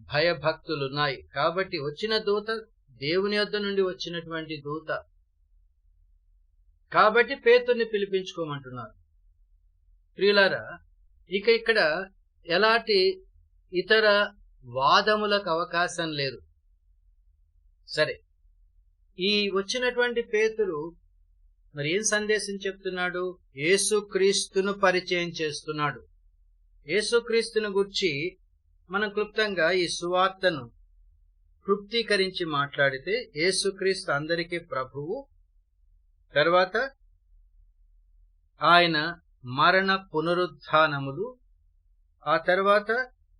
భయభక్తులున్నాయి. కాబట్టి వచ్చిన దూత దేవుని యొద్ద నుండి వచ్చినటువంటి దూత. కాబట్టి పేతురుని పిలిపించుకోమంటున్నారు. ప్రియులారా, ఇక్కడ ఎలాంటి ఇతర వాదములకు అవకాశం లేదు. సరే, ఈ వచ్చినటువంటి పేతురు మరి ఏం సందేశం చెప్తున్నాడు? యేసుక్రీస్తును పరిచయం చేస్తున్నాడు. యేసుక్రీస్తును గురించి మనం క్లుప్తంగా ఈ సువార్తను క్లుప్తీకరించి మాట్లాడితే, యేసుక్రీస్తు అందరికీ ప్రభువు, తర్వాత ఆయన మరణ పునరుత్థానములు, ఆ తర్వాత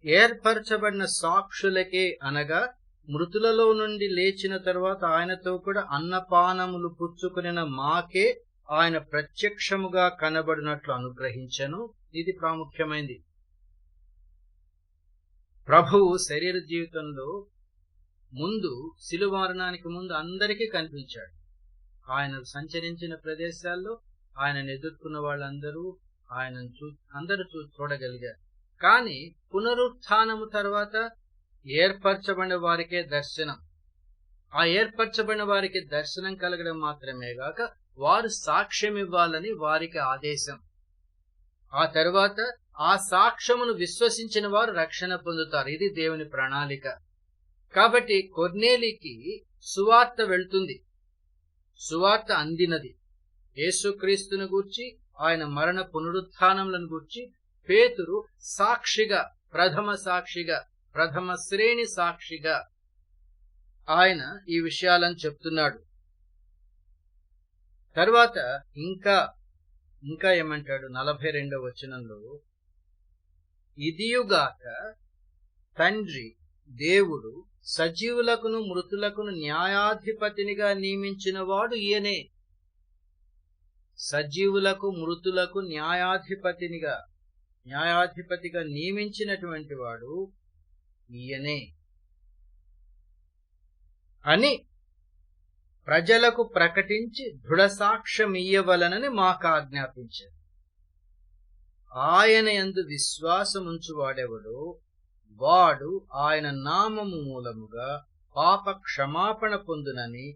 ఏర్పరచబడిన సాక్షులకే అనగా మృతులలో నుండి లేచిన తర్వాత ఆయనతో కూడా అన్నపానములు పుచ్చుకునిన మాకే ఆయన ప్రత్యక్షముగా కనబడినట్లు అనుగ్రహించెను. ఇది ప్రాముఖ్యమైంది. ప్రభువు శరీర జీవితంలో ముందు, శిలువ మరణానికి ముందు అందరికీ కనిపించాడు. ఆయన సంచరించిన ప్రదేశాల్లో ఆయనను ఎదుర్కొన్న వాళ్ళందరూ ఆయనను అందరూ చూడగలిగారు. కానీ పునరుత్థానము తర్వాత ఏర్పరచబడిన వారికే దర్శనం. ఆ ఏర్పరచబడిన వారికి దర్శనం కలగడం మాత్రమే గాక వారు సాక్ష్యం ఇవ్వాలని వారికి ఆదేశం. ఆ తర్వాత ఆ సాక్ష్యమును విశ్వసించిన వారు రక్షణ పొందుతారు. ఇది దేవుని ప్రణాళిక. కాబట్టి కొర్నేలికి సువార్త వెళ్తుంది, సువార్త అందినది. యేసుక్రీస్తును గూర్చి, ఆయన మరణ పునరుత్థానములను గూర్చి పేతురు సాక్షిగా, ప్రథమ శ్రేణి సాక్షిగా ఆయన ఈ విషయాలను చెప్తున్నాడు. తర్వాత ఇంకా ఏమంటాడు? 42వ వచనంలో, ఇదియుగాక తండ్రి దేవుడు సజీవులకును మృతులకును న్యాయాధిపతినిగా నియమించిన వాడు ఈయనే. సజీవులకు మృతులకు న్యాయాధిపతిగా నియమించినటువంటి వాడు ఈయనే అని ప్రజలకు ప్రకటించి దృఢ సాక్ష్యం ఇయ్యవలనని మాకు ఆజ్ఞాపించారు. ఆయన యందు విశ్వాసముంచు వాడెవడో వాడు ఆయన నామము మూలముగా పాప క్షమాపణ పొందునని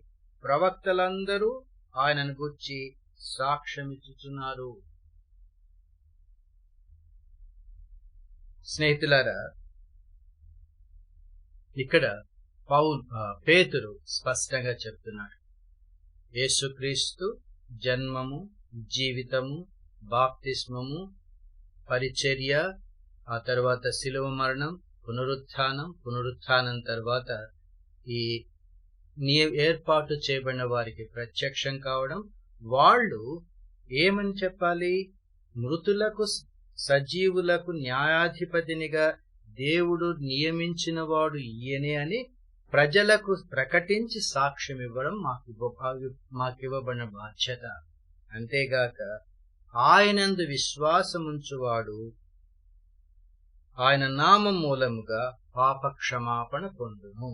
ప్రవక్తలందరూ ఆయనను గూర్చి సాక్ష్యమిచ్చుచున్నారు. స్నేహితులారా, ఇక్కడ పేతురు స్పష్టంగా చెప్తున్నాడు, యేసుక్రీస్తు జన్మము, జీవితము, బాప్తిస్మము, పరిచర్య, ఆ తర్వాత శిలువ మరణం, పునరుత్థానం తర్వాత ఈ ఏర్పాటు చేయబడిన వారికి ప్రత్యక్షం కావడం. వాళ్ళు ఏమని చెప్పాలి? మృతులకు సజీవులకు న్యాయాధిపతినిగా దేవుడు నియమించిన వాడు ఈయనే అని ప్రజలకు ప్రకటించి సాక్ష్యం ఇవ్వడం మాకివ్వబడిన బాధ్యత. అంతేగాక ఆయనందు విశ్వాసముంచువాడు ఆయన నామం మూలముగా పాప క్షమాపణ పొందును.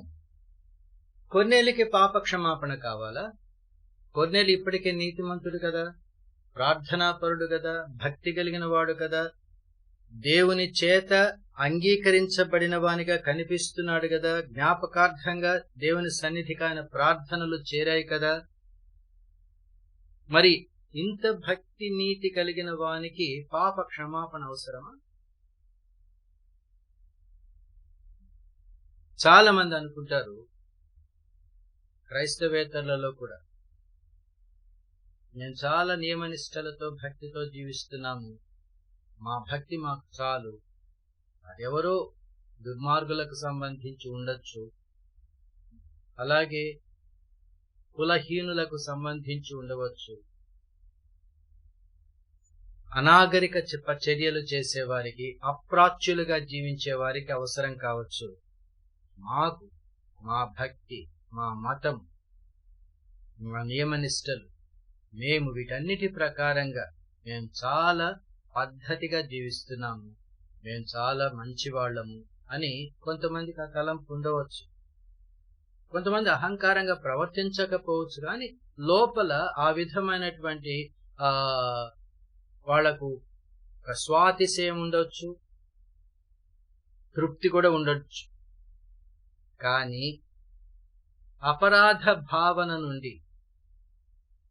కొర్నేలికి పాప క్షమాపణ కావాలా? కొర్నేలి ఇప్పటికే నీతిమంతుడు కదా, ప్రార్థనాపరుడు కదా, భక్తి కలిగిన వాడు కదా, దేవుని చేత అంగీకరించబడిన వానిగా కనిపిస్తున్నాడు కదా, జ్ఞాపకార్థంగా దేవుని సన్నిధికి ఆయన ప్రార్థనలు చేరాయి కదా. మరి ఇంత భక్తి నీతి కలిగిన వానికి పాప క్షమాపణ అవసరమా? చాలా మంది అనుకుంటారు, క్రైస్తవేతరులలో కూడా, మేము చాలా నియమనిష్టలతో భక్తితో జీవిస్తున్నాము, మా భక్తి మాకు చాలు, అదెవరో దుర్మార్గులకు సంబంధించి ఉండొచ్చు, అలాగే కులహీనులకు సంబంధించి ఉండవచ్చు, అనాగరిక చర్యలు చేసేవారికి, అప్రాచ్యులుగా జీవించే వారికి అవసరం కావచ్చు. మాకు మా భక్తి, మా మతం, మా నియమనిష్టలు, మేము వీటన్నిటి ప్రకారంగా మేము చాలా పద్ధతిగా జీవిస్తున్నాము, మేము చాలా మంచి వాళ్ళము అని కొంతమందికి ఆ తలంపు ఉండవచ్చు. కొంతమంది అహంకారంగా ప్రవర్తించకపోవచ్చు, కానీ లోపల ఆ విధమైనటువంటి ఆ వాళ్లకు స్వాతిశయం ఉండొచ్చు, తృప్తి కూడా ఉండొచ్చు. కానీ అపరాధ భావన నుండి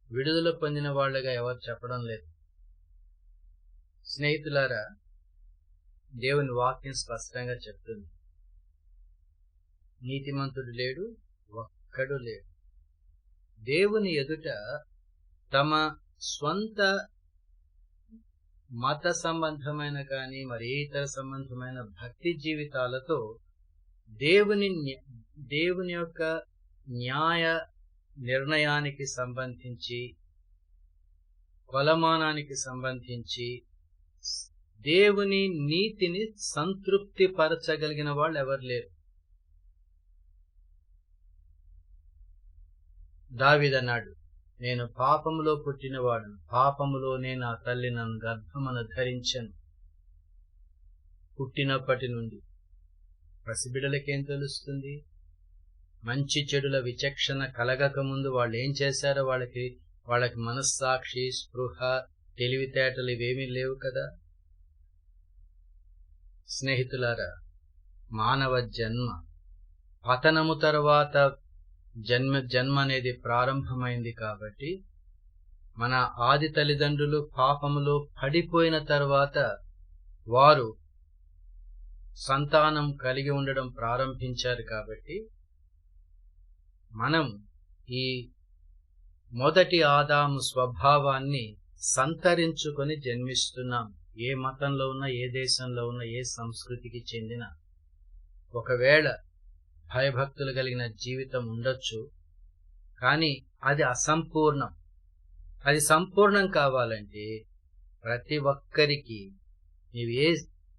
విడుదల పొందిన వాళ్ళగా ఎవరు చెప్పడం లేదు. స్నేహితులారా, దేవుని వాక్యం స్పష్టంగా చెప్తుంది, నీతిమంతుడు లేడు, ఒక్కడు లేడు. దేవుని ఎదుట తమ స్వంత మత సంబంధమైన కానీ మరి ఏ ఇతర సంబంధమైన భక్తి జీవితాలతో దేవుని యొక్క న్యాయ నిర్ణయానికి సంబంధించి, కొలమానానికి సంబంధించి దేవుని నీతిని సంతృప్తి పరచగలిగిన వాళ్ళు ఎవరు లేరు. దావీదన్నాడు, నేను పాపములో పుట్టినవాడను, పాపములోనే నా తల్లి నన్ను గర్భమున ధరించెను. పుట్టినప్పటి నుండి పసిబిడలకేం తెలుస్తుంది? మంచి చెడుల విచక్షణ కలగక ముందు వాళ్ళు ఏం చేశారో వాళ్ళకి మనస్సాక్షి, స్పృహ, తెలివితేటలు ఇవేమీ లేవు కదా. స్నేహితులారా, మానవ జన్మ పతనము తర్వాత జన్మ అనేది ప్రారంభమైంది. కాబట్టి మన ఆది తల్లిదండ్రులు పాపములో పడిపోయిన తర్వాత వారు సంతానం కలిగి ఉండడం ప్రారంభించారు. కాబట్టి మనం ఈ మొదటి ఆదాము స్వభావాన్ని సంతరించుకొని జన్మిస్తున్నాం. ఏ మతంలో ఉన్నా, ఏ దేశంలో ఉన్నా, ఏ సంస్కృతికి చెందిన. ఒకవేళ భయభక్తులు కలిగిన జీవితం ఉండొచ్చు, కానీ అది అసంపూర్ణం. అది సంపూర్ణం కావాలంటే ప్రతి ఒక్కరికి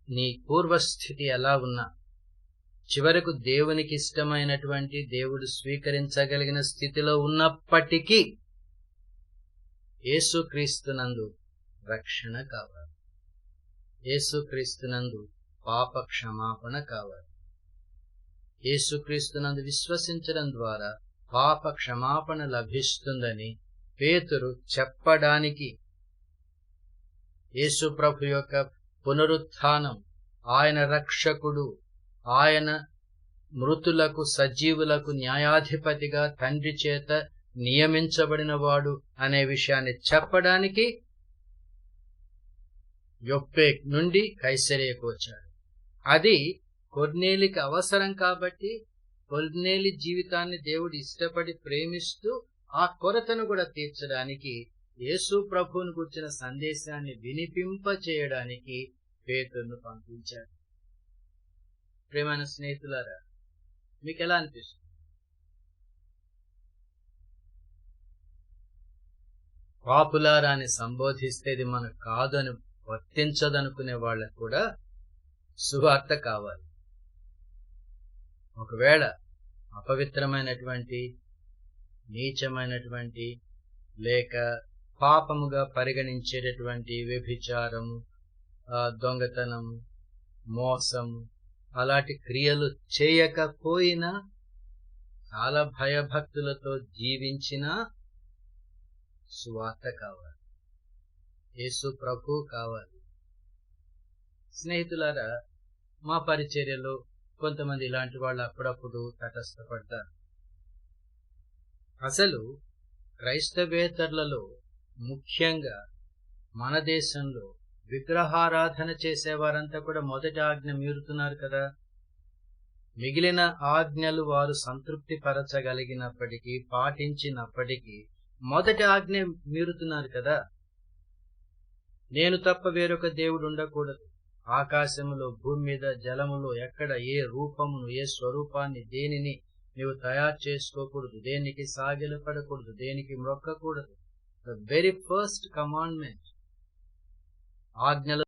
నీ పూర్వస్థితి ఎలా ఉన్నా చివరకు దేవునికి ఇష్టమైనటువంటి దేవుడు స్వీకరించగలిగిన స్థితిలో ఉన్నప్పటికీ యేసుక్రీస్తునందు రక్షణ కావాలి, యేసుక్రీస్తునందు పాప క్షమాపణ కావాలి. యేసుక్రీస్తునందు విశ్వసించడం ద్వారా పాప క్షమాపణ లభిస్తుందని పేతురు చెప్పడానికి, యేసు ప్రభు యొక్క పునరుత్థానం, ఆయన రక్షకుడు, ఆయన మృతులకు సజీవులకు న్యాయాధిపతిగా తండ్రి చేత నియమించబడినవాడు అనే విషయాన్ని చెప్పడానికి యొప్పే నుండి కైసరియకు వచ్చాడు. అది కొర్నేలికి అవసరం. కాబట్టి కొర్నేలి జీవితాన్ని దేవుడు ఇష్టపడి ప్రేమిస్తూ ఆ కొరతను కూడా తీర్చడానికి యేసు ప్రభువును గురించిన సందేశాన్ని వినిపింప చేయడానికి పేతురును పంపించాడు. ప్రియమైన స్నేహితులారా, మీకు ఎలా అనిపిస్తుంది? పాపులారా అని సంబోధిస్తే ఇది మనకు కాదని వర్తించదనుకునే వాళ్ళకు కూడా సువార్త కావాలి. ఒకవేళ అపవిత్రమైనటువంటి, నీచమైనటువంటి, లేక పాపముగా పరిగణించేటటువంటి వ్యభిచారము, దొంగతనము, మోసము అలాంటి క్రియలు చేయకపోయినా, చాలా భయభక్తులతో జీవించినా సువార్త కావాలి, యేసు ప్రభు కావాలి. స్నేహితులారా, మా పరిచర్యలో కొంతమంది ఇలాంటి వాళ్ళు అప్పుడప్పుడు తటస్థపడతారు. అసలు క్రైస్తవేతరులలో, ముఖ్యంగా మన దేశంలో విగ్రహారాధన చేసేవారంతా కూడా మొదటి ఆజ్ఞ మీరుతున్నారు కదా. మిగిలిన ఆజ్ఞలు వారు సంతృప్తి పరచగలిగినప్పటికీ, పాటించినప్పటికీ మొదటి ఆజ్ఞ మీరుతున్నారు కదా. నేను తప్ప వేరొక దేవుడు ఉండకూడదు. ఆకాశములో, భూమి మీద, జలములో ఎక్కడ ఏ రూపమును, ఏ స్వరూపాన్ని, దేనిని నీవు తయారు చేసుకోకూడదు, దేనికి సాగిలపడకూడదు, దేనికి మ్రొక్కకూడదు. ద వెరీ ఫస్ట్ కమాండ్మెంట్, ఆజ్ఞల